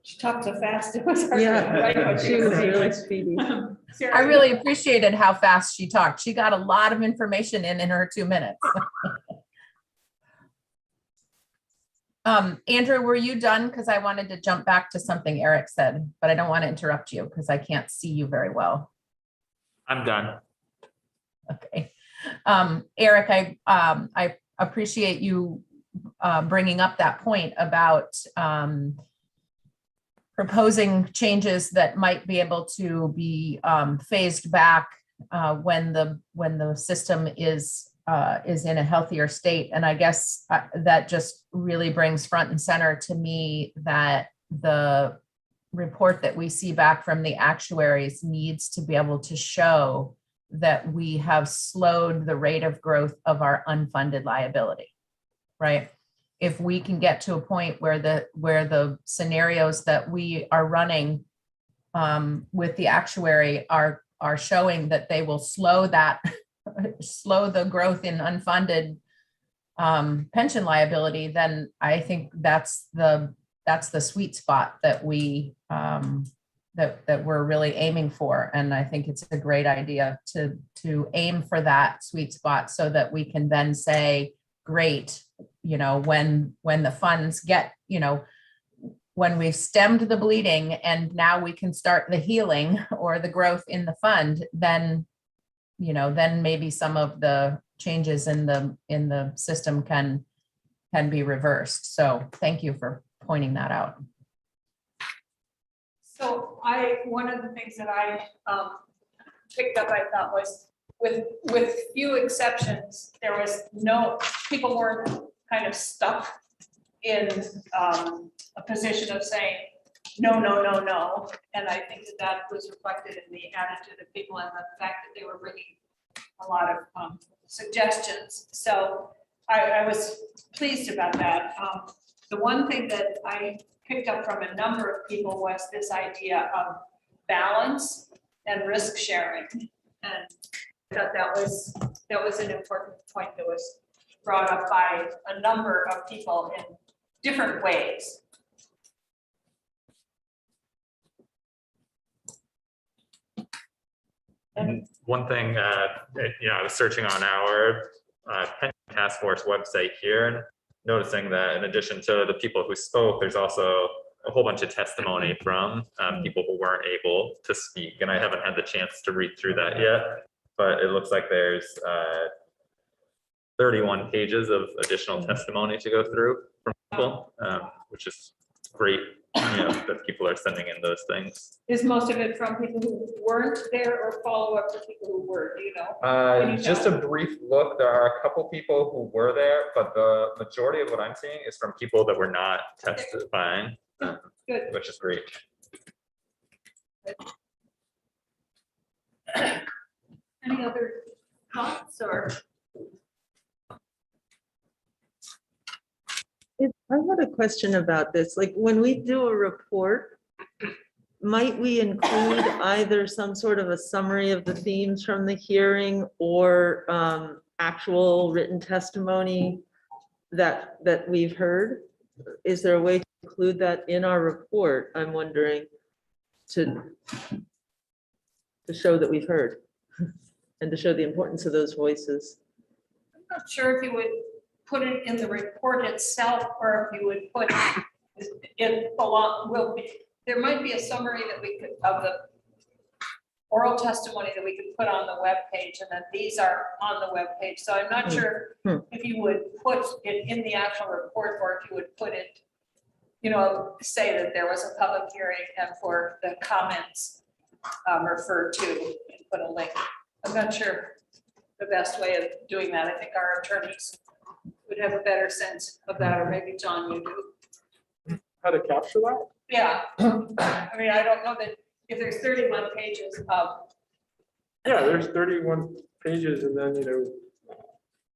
She talked so fast, it was hard to Yeah, write what she was saying. really speedy. Sarah, I really appreciated how fast she talked. She got a lot of information in her 2 minutes. Andrew, were you done? Because I wanted to jump back to something Eric said, but I don't want to interrupt you because I can't see you very well. I'm done. Okay. Eric, I appreciate you bringing up that point about proposing changes that might be able to be phased back when the system is in a healthier state. And I guess that just really brings front and center to me that the report that we see back from the actuaries needs to be able to show that we have slowed the rate of growth of our unfunded liability, right? If we can get to a point where the scenarios that we are running with the actuary are showing that they will slow the growth in unfunded pension liability, then I think that's the sweet spot that that we're really aiming for. And I think it's a great idea to aim for that sweet spot so that we can then say, great, you know, when the funds get, you know, when we've stemmed the bleeding and now we can start the healing or the growth in the fund, then, you know, then maybe some of the changes in the system can be reversed. So thank you for pointing that out. So one of the things that I picked up, I thought was with few exceptions, there was people weren't kind of stuck in a position of saying, no, no, no, no. And I think that was reflected in the attitude of people and the fact that they were bringing a lot of suggestions. So I was pleased about that. The one thing that I picked up from a number of people was this idea of balance and risk sharing. And I thought that was an important point that was brought up by a number of people in different ways. And one thing, I was searching on our pension task force website here and noticing that in addition to the people who spoke, there's also a whole bunch of testimony from people who weren't able to speak. And I haven't had the chance to read through that yet, but it looks like there's 31 pages of additional testimony to go through from people, which is great, that people are sending in those things. Is most of it from people who weren't there or follow up to people who were, do you know? Can you Just tell? a brief look, there are a couple people who were there, but the majority of what I'm seeing is from people that were not testifying, Good. which is great. Any other thoughts or? I had a question about this, like when we do a report, might we include either some sort of a summary of the themes from the hearing or actual written testimony that we've heard? Is there a way to include that in our report? I'm wondering, to show that we've heard and to show the importance of those voices. I'm not sure if you would put it in the report itself or if you would put it along, there might be a summary that we could, of the oral testimony that we could put on the webpage, and then these are on the webpage. So I'm not sure if you would put it in the actual report or if you would put it, you know, say that there was a public hearing and for the comments referred to and put a link. I'm not sure the best way of doing that. I think our attorneys would have a better sense of that, or maybe John, you do. How to capture that? Yeah, I mean, I don't know that if there's 31 pages of, Yeah, there's 31 pages and then, you know,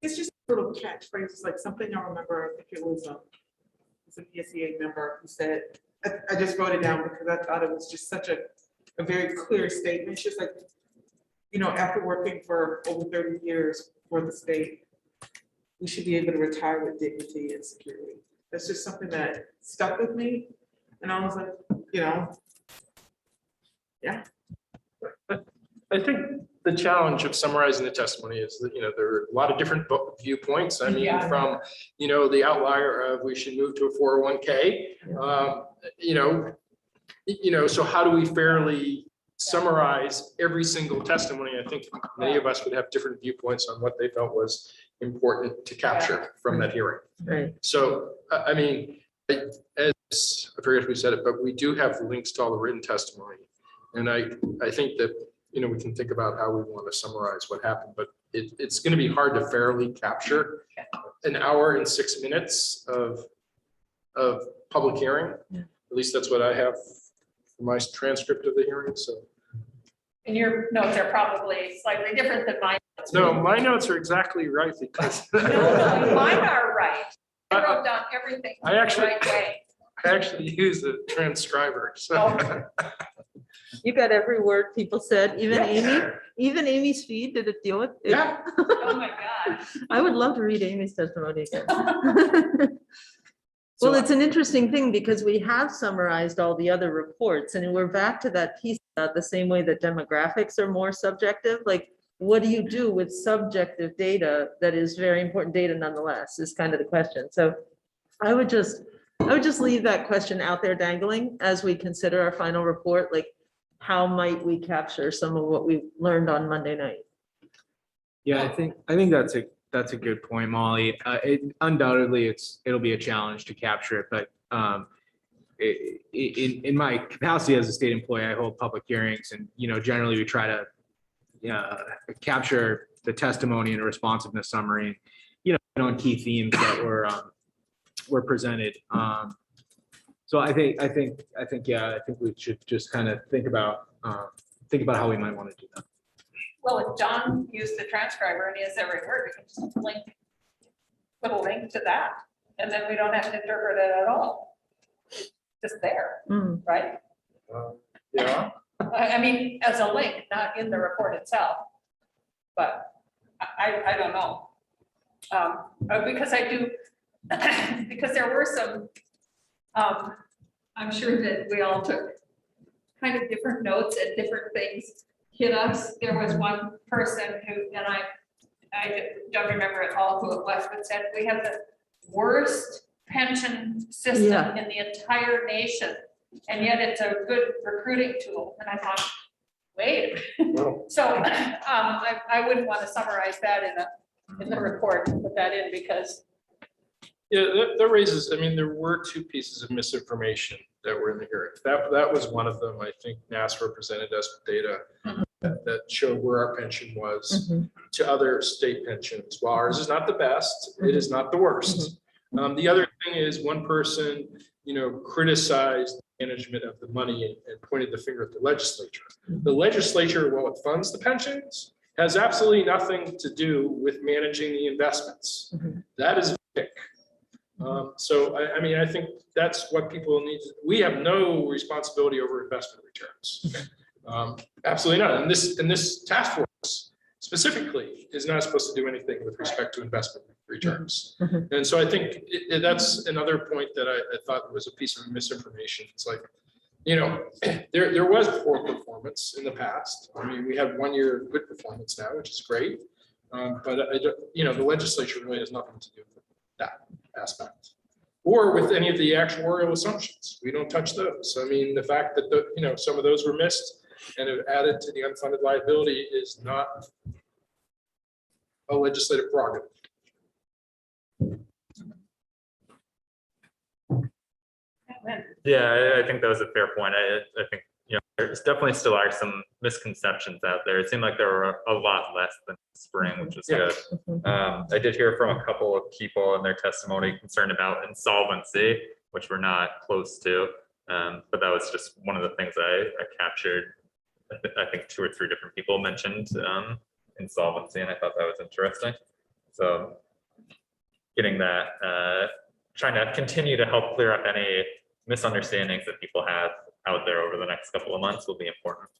It's just little catchphrases, like something I remember, I think it was a PSEA member who said, I just wrote it down because I thought it was just such a very clear statement. It's just like, you know, after working for over 30 years for the state, we should be able to retire with dignity and security. That's just something that stuck with me. And I was like, you know, yeah. I think the challenge of summarizing the testimony is that, you know, there are a lot of different viewpoints. I mean, Yeah. from, you know, the outlier of we should move to a 401k, you know, so how do we fairly summarize every single testimony? I think many of us would have different viewpoints on what they felt was important to capture from that hearing. Right. So, I mean, as I forget who said it, but we do have links to all the written testimony. And I think that, you know, we can think about how we want to summarize what happened, but it's going to be hard to fairly capture an hour and 6 minutes of public hearing. Yeah. At least that's what I have for my transcript of the hearing, so. and your notes are probably slightly different than mine. No, my notes are exactly right because. No, mine are right. I wrote down everything I the actually- right way. I actually use a transcriber, so. Oh. You got every word people said, even Yeah. Amy's feed, did it deal with it? Yeah. Oh, my God. I would love to read Amy's testimony again. So Well, it's an interesting thing because we have summarized all the other reports and we're back to that piece about the same way that demographics are more subjective. Like, what do you do with subjective data that is very important data nonetheless is kind of the question. So I would just leave that question out there dangling as we consider our final report, like how might we capture some of what we learned on Monday night? Yeah, I think that's a good point, Molly. Undoubtedly, it'll be a challenge to capture it, but in my capacity as a state employee, I hold public hearings, and you know, generally we try to capture the testimony and a responsiveness summary, you know, on key themes that were presented. So I think we should just kind of think about how we might want to do that. Well, if John used the transcriber and he has every word, we can just put a link to that. And then we don't have to interpret it at all. It's just there, Mm. right? Yeah, I mean, as a link, not in the report itself. But I don't know. Because I do, because there were some, I'm sure that we all took kind of different notes and different things hit us. There was one person who, and I don't remember at all who it was, but said, we have the worst pension system Yeah. in the entire nation. And yet it's a good recruiting tool. And I thought, wait. well, So I wouldn't want to summarize that in the report, put that in because. yeah, that raises, I mean, there were two pieces of misinformation that were in the hearing. That was one of them. I think NASRA presented us with data that showed where our pension was to other state pensions. While ours is not the best, it is not the worst. The other thing is one person, you know, criticized the management of the money and pointed the finger at the legislature. The legislature, while it funds the pensions, has absolutely nothing to do with managing the investments. That is VIC. So I mean, I think that's what people need. We have no responsibility over investment returns. Absolutely not. And this task force specifically is not supposed to do anything with respect to investment returns. And so I think that's another point that I thought was a piece of misinformation. It's like, you know, there was poor performance in the past. I mean, we have 1 year of good performance now, which is great. But I don't, you know, the legislature really has nothing to do with that aspect. Or with any of the actuarial assumptions. We don't touch those. I mean, the fact that you know, some of those were missed and have added to the unfunded liability is not a legislative prerogative. Yeah, I think that was a fair point. I think, you know, there's definitely still are some misconceptions out there. It seemed like there were a lot less than spring, which was good. I did hear from a couple of people in their testimony concerned about insolvency, which we're not close to. But that was just one of the things I captured. I think 2 or 3 different people mentioned insolvency, and I thought that was interesting. So getting that, trying to continue to help clear up any misunderstandings that people have out there over the next couple of months will be important.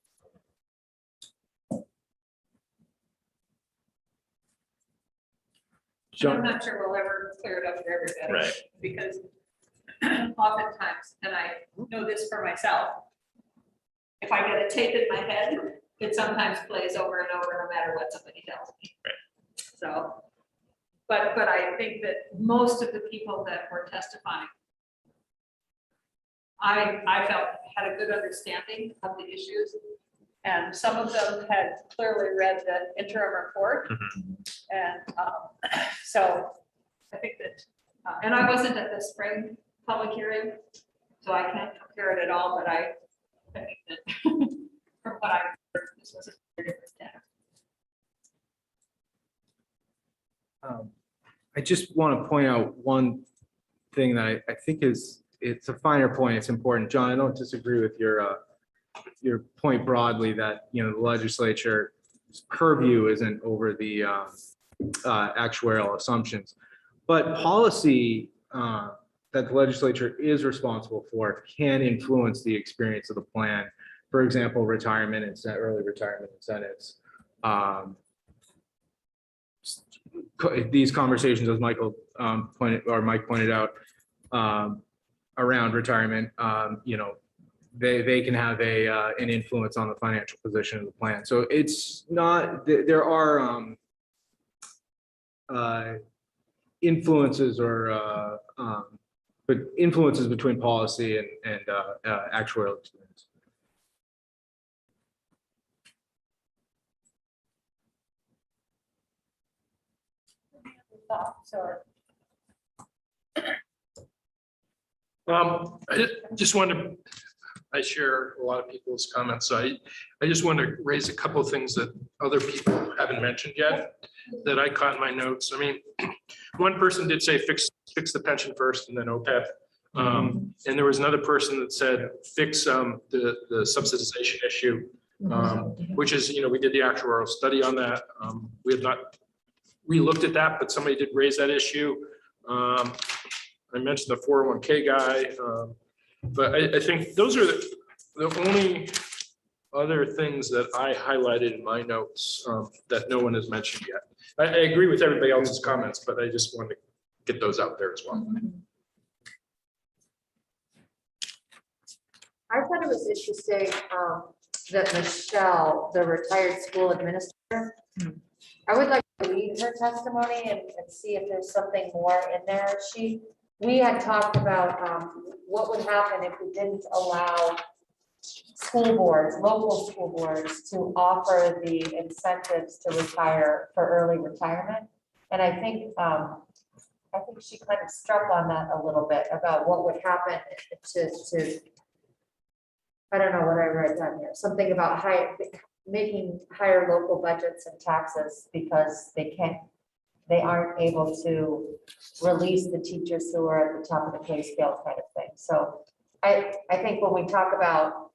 I'm not sure we'll ever clear it up for everybody. Right. Because oftentimes, and I know this for myself, if I get a tape in my head, it sometimes plays over and over no matter what somebody tells me. Right. So, but I think that most of the people that were testifying, I felt had a good understanding of the issues. And some of them had clearly read the interim report. And so I think that, and I wasn't at the spring public hearing, so I can't compare it at all, but I think that from what I heard, this was a very different data. I just want to point out one thing that I think it's a finer point. It's important. John, I don't disagree with your point broadly that, you know, the legislature's purview isn't over the actuarial assumptions, but policy that the legislature is responsible for can influence the experience of the plan. For example, retirement and early retirement incentives. These conversations, as Michael Mike pointed out, around retirement, you know, they can have an influence on the financial position of the plan. So it's not, there are influences or but influences between policy and actuarial experience. I just want to, I share a lot of people's comments. So I just want to raise a couple of things that other people haven't mentioned yet that I caught in my notes. I mean, one person did say fix the pension first and then OPEB. And there was another person that said fix the subsidization issue, which is, you know, we did the actuarial study on that. We have not re-looked at that, but somebody did raise that issue. I mentioned the 401k guy, but I think those are the only other things that I highlighted in my notes that no one has mentioned yet. I agree with everybody else's comments, but I just want to get those out there as well. I thought it was interesting that Michelle, the retired school administrator, I would like to read her testimony and see if there's something more in there. We had talked about what would happen if we didn't allow school boards, local school boards, to offer the incentives to retire for early retirement. And I think she kind of struck on that a little bit about what would happen to I don't know what I wrote down here, something about making higher local budgets and taxes because they aren't able to release the teachers who are at the top of the pay scale kind of thing. So I think when we talk about,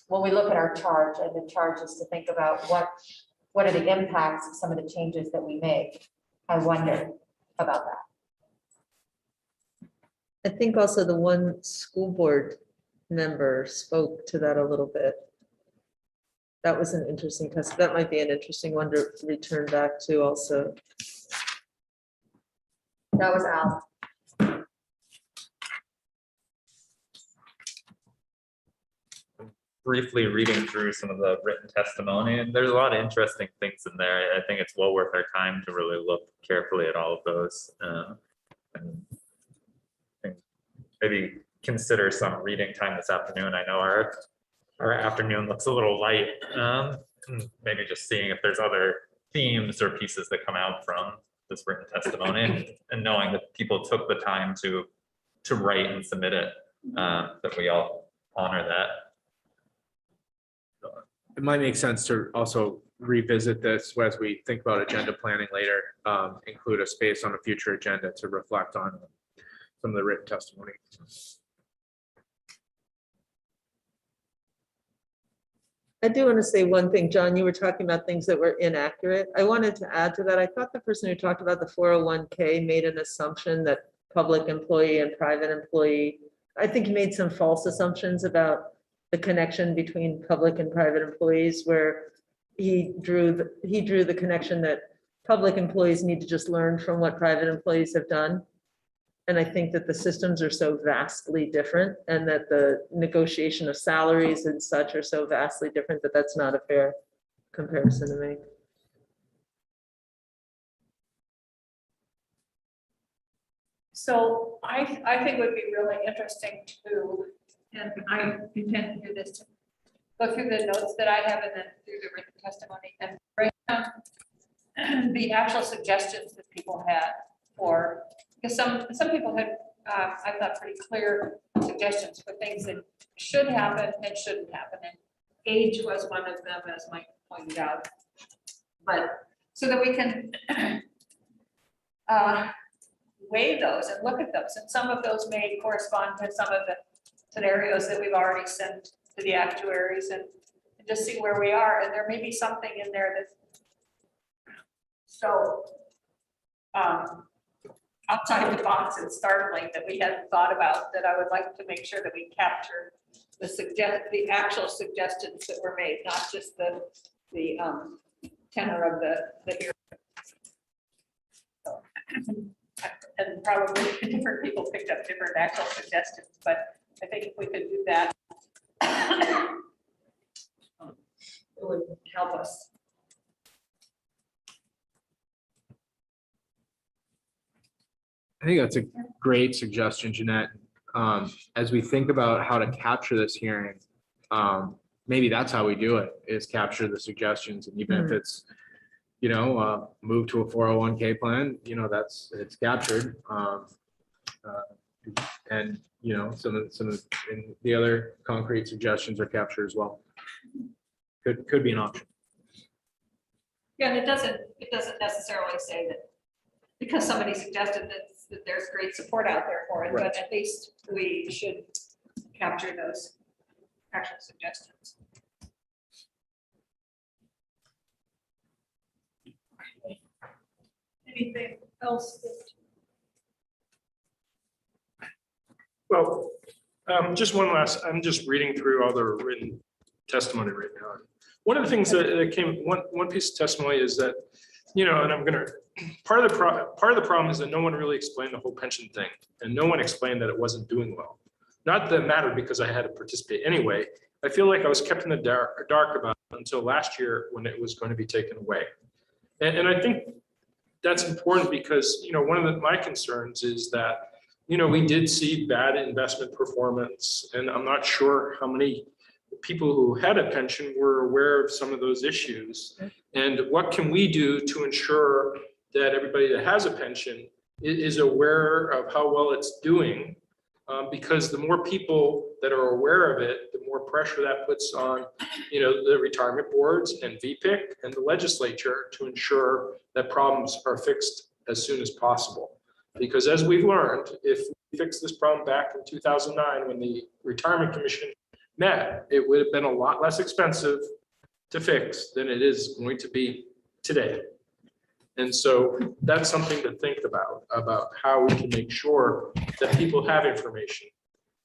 when we look at our charge, and the charge is to think about what are the impacts of some of the changes that we make, I wonder about that. I think also the one school board member spoke to that a little bit. That was an interesting test. That might be an interesting one to return back to also. That was Al. Briefly reading through some of the written testimony, and there's a lot of interesting things in there. I think it's well worth our time to really look carefully at all of those. And maybe consider some reading time this afternoon. I know our afternoon looks a little light. Maybe just seeing if there's other themes or pieces that come out from this written testimony, and knowing that people took the time to write and submit it, that we all honor that. It might make sense to also revisit this as we think about agenda planning later, include a space on a future agenda to reflect on some of the written testimony. I do want to say one thing, John, you were talking about things that were inaccurate. I wanted to add to that. I thought the person who talked about the 401k made an assumption that public employee and private employee, I think he made some false assumptions about the connection between public and private employees, where he drew the connection that public employees need to just learn from what private employees have done. And I think that the systems are so vastly different, and that the negotiation of salaries and such are so vastly different, that that's not a fair comparison to make. So I think would be really interesting to, and I intend to do this, to go through the notes that I have and then through the written testimony and write down the actual suggestions that people had for, because some people had, I thought, pretty clear suggestions for things that should happen and shouldn't happen. And age was one of them, as Mike pointed out. But so that we can weigh those and look at those. And some of those may correspond to some of the scenarios that we've already sent to the actuaries, and just see where we are. And there may be something in there that's so outside the box and startling that we hadn't thought about, that I would like to make sure that we capture the actual suggestions that were made, not just the tenor of the hearing. So, and probably different people picked up different actual suggestions, but I think if we could do that, it would help us. I think that's a great suggestion, Jeanette. As we think about how to capture this hearing, maybe that's how we do it, is capture the suggestions. And even if it's, move to a 401k plan, it's captured. And, some of the other concrete suggestions are captured as well. Could be an option. Yeah, and it doesn't necessarily say that because somebody suggested that there's great support out there for it, Right. but at least we should capture those actual suggestions. Anything else? Well, just one last, I'm just reading through all the written testimony right now. One of the things that came, one piece of testimony is that, and I'm gonna, part of the problem is that no one really explained the whole pension thing, and no one explained that it wasn't doing well. Not that it mattered, because I had to participate anyway. I feel like I was kept in the dark about it until last year when it was going to be taken away. And I think that's important because, one of my concerns is that, we did see bad investment performance, and I'm not sure how many people who had a pension were aware of some of those issues. And what can we do to ensure that everybody that has a pension is aware of how well it's doing? Because the more people that are aware of it, the more pressure that puts on, the retirement boards and VPIC and the legislature to ensure that problems are fixed as soon as possible. Because as we've learned, if we fix this problem back in 2009, when the Retirement Commission met, it would have been a lot less expensive to fix than it is going to be today. And so that's something to think about how we can make sure that people have information.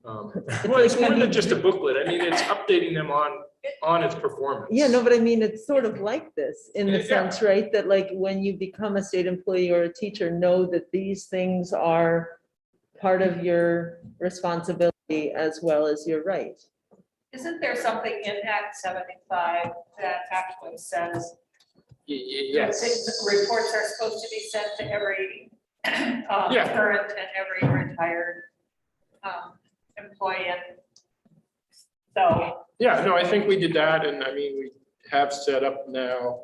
Well, it's more than just a booklet. I mean, it's updating them on its performance. Yeah, no, but I mean, it's sort of like this in the Yeah. sense, right, that like when you become a state employee or a teacher, know that these things are part of your responsibility as well as your right. Isn't there something in Act 75 that actually says Yes. reports are supposed to be sent to every Yeah. current and every retired employee? And so, Yeah, no, I think we did that, and I mean, we have set up now,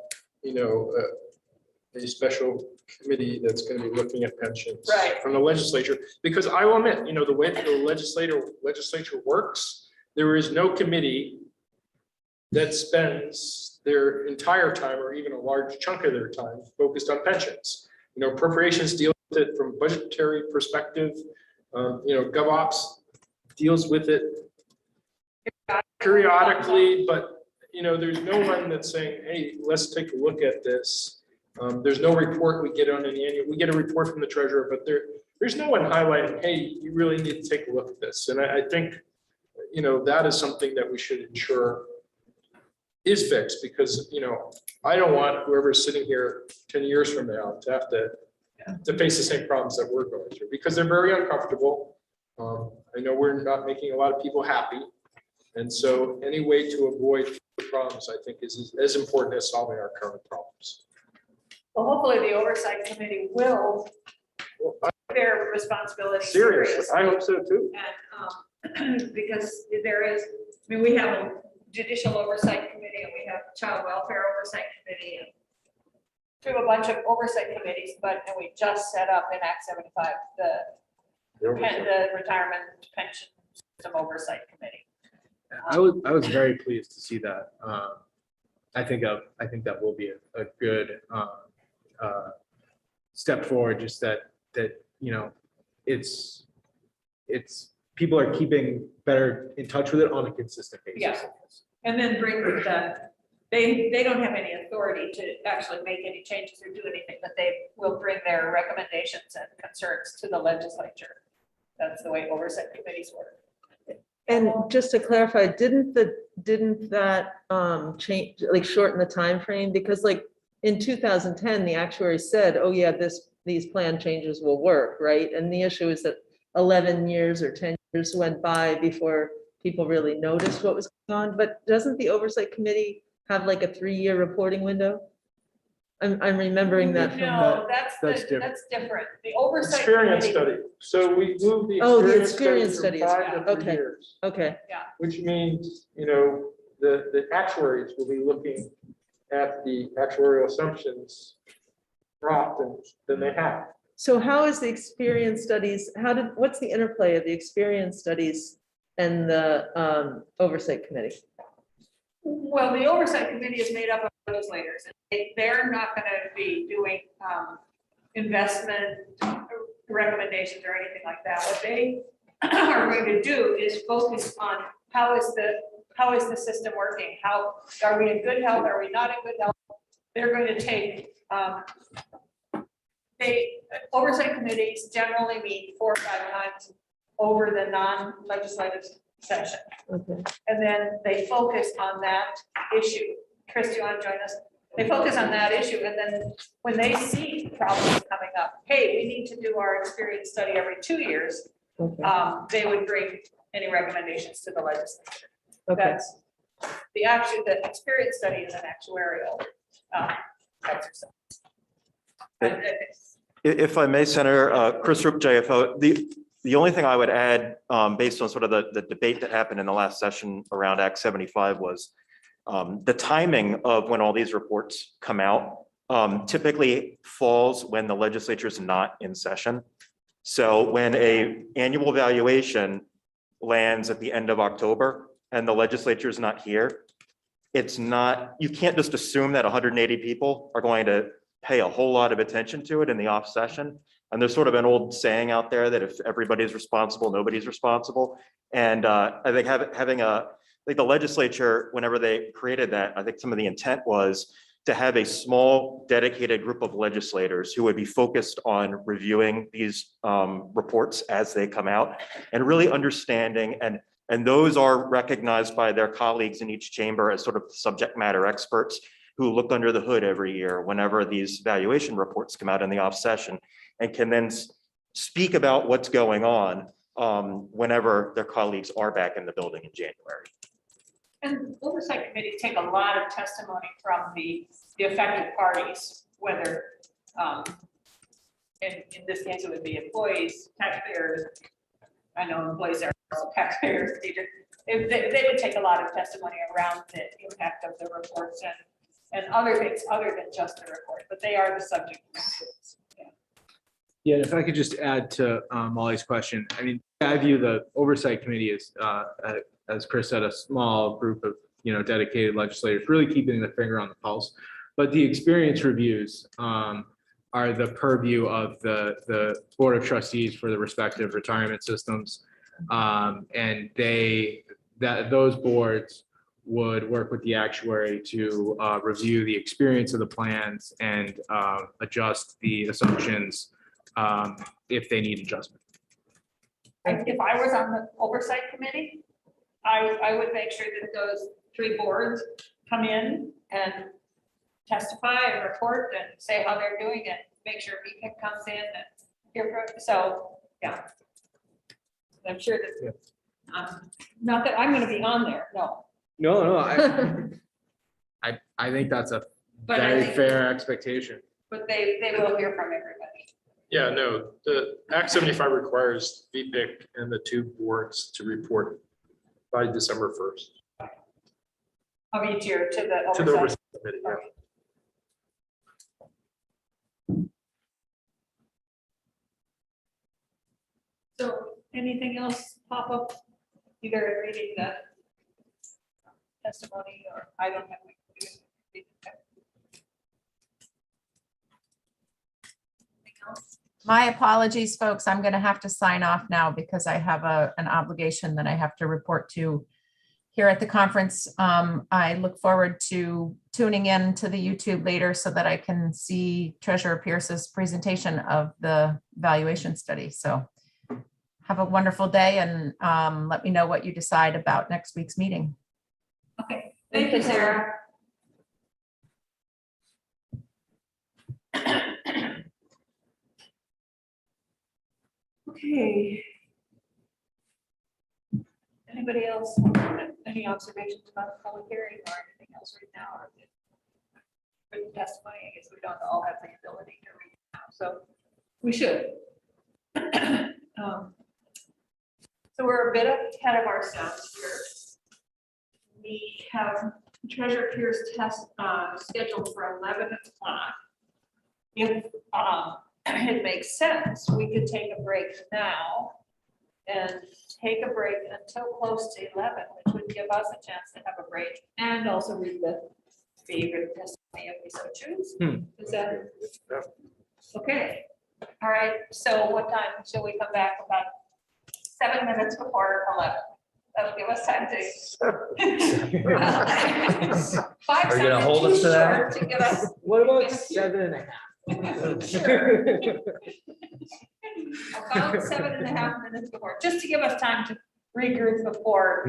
a special committee that's gonna be looking at pensions. Right. From the legislature, because I will admit, the way the legislature works, there is no committee that spends their entire time or even a large chunk of their time focused on pensions. Appropriations deal with it from a budgetary perspective. GovOps deals with it periodically, but there's no one that's saying, hey, let's take a look at this. There's no report we get on an annual, we get a report from the treasurer, but there's no one highlighting, hey, you really need to take a look at this. And I think, that is something that we should ensure is fixed, because, I don't want whoever's sitting here 10 years from now to have to face the same problems that we're going through, because they're very uncomfortable. I know we're not making a lot of people happy. And so any way to avoid problems, I think, is as important as solving our current problems. well, hopefully the oversight committee will take their responsibility Seriously, seriously. I hope so too. And because we have a judicial oversight committee, and we have child welfare oversight committee, and we have a bunch of oversight committees, and we just set up in Act 75, the retirement pension system oversight committee. I was very pleased to see that. I think that will be a good step forward, just that it's people are keeping better in touch with it on a consistent basis. Yeah. And then bring they don't have any authority to actually make any changes or do anything, but they will bring their recommendations and concerns to the legislature. That's the way oversight committees work. And just to clarify, didn't that change, like shorten the time frame? Because like in 2010, the actuary said, oh yeah, these plan changes will work, right? And the issue is that 11 years or 10 years went by before people really noticed what was going on. But doesn't the oversight committee have like a 3-year reporting window? I'm remembering that from the. No, that's different. that's different. The oversight Experience committee. study. So we moved the Oh, the experience experience study studies, from 5 to 3 okay. years. Okay, Which means, the actuaries will be looking at the actuarial assumptions more often than they have. so how is the experience studies, what's the interplay of the experience studies and the oversight committee? Well, the oversight committee is made up of legislators, and they're not going to be doing investment recommendations or anything like that. What they are going to do is focus on how is the system working? How are we in good health? Are we not in good health? They're going to take oversight committees generally meet 4 or 5 times over the non-legislative session. Okay. And then they focus on that issue. Chris, do you want to join us? They focus on that issue, and then when they see problems coming up, hey, we need to do our experience study every 2 years, Okay. they would bring any recommendations to the legislature. Okay. That's the experience study is an actuarial exercise. And If I may, Senator, Chris Roop, JFO, the only thing I would add, based on sort of the debate that happened in the last session around Act 75 was the timing of when all these reports come out typically falls when the legislature is not in session. So when a annual valuation lands at the end of October and the legislature is not here, you can't just assume that 180 people are going to pay a whole lot of attention to it in the off session. And there's sort of an old saying out there that if everybody's responsible, nobody's responsible. And I think having the legislature, whenever they created that, I think some of the intent was to have a small dedicated group of legislators who would be focused on reviewing these reports as they come out and really understanding, and those are recognized by their colleagues in each chamber as sort of subject matter experts who look under the hood every year whenever these valuation reports come out in the off session and can then speak about what's going on whenever their colleagues are back in the building in January. And oversight committees take a lot of testimony from the affected parties, whether, in this case, it would be employees, taxpayers. I know employees are also taxpayers. They would take a lot of testimony around the impact of the reports and other things other than just the report, but they are the subject matters. Yeah, if I could just add to Molly's question, I mean, I view the oversight committee as Chris said, a small group of, dedicated legislators, really keeping the finger on the pulse. But the experience reviews are the purview of the Board of Trustees for the respective retirement systems. And those boards would work with the actuary to review the experience of the plans and adjust the assumptions if they need adjustment. If I was on the oversight committee, I would make sure that those three boards come in and testify and report and say how they're doing it. Make sure VPIC comes in and hear from, so, yeah. I'm sure that, not that I'm gonna be on there, no. No, I think that's a But I very think- fair expectation. But they will hear from everybody. Yeah, no, the Act 75 requires VPIC and the two boards to report by December 1st Of each year to the to the oversight. oversight committee. Yeah. So anything else pop up, either reading the testimony or I don't have. My apologies, folks. I'm going to have to sign off now because I have an obligation that I have to report to here at the conference. I look forward to tuning in to the YouTube later so that I can see Treasurer Pierce's presentation of the valuation study. So have a wonderful day and let me know what you decide about next week's meeting. Okay, thank you, Sarah. Okay. Anybody else, any observations about the public hearing or anything else right now? Or written testimony, I guess we don't all have the ability to read now, so we should. So we're a bit ahead of ourselves here. We have Treasurer Pierce test scheduled for 11 o'clock. If it makes sense, we could take a break now and take a break until close to 11, which would give us a chance to have a break and also read the favorite testimony if we so choose. Is that okay? All right, so what time shall we come back? About 7 minutes before 11. That'll give us time to. 5 Are you gonna hold us to that? To get us. What about 7.5? Sure. About 7.5 minutes before, just to give us time to regroup before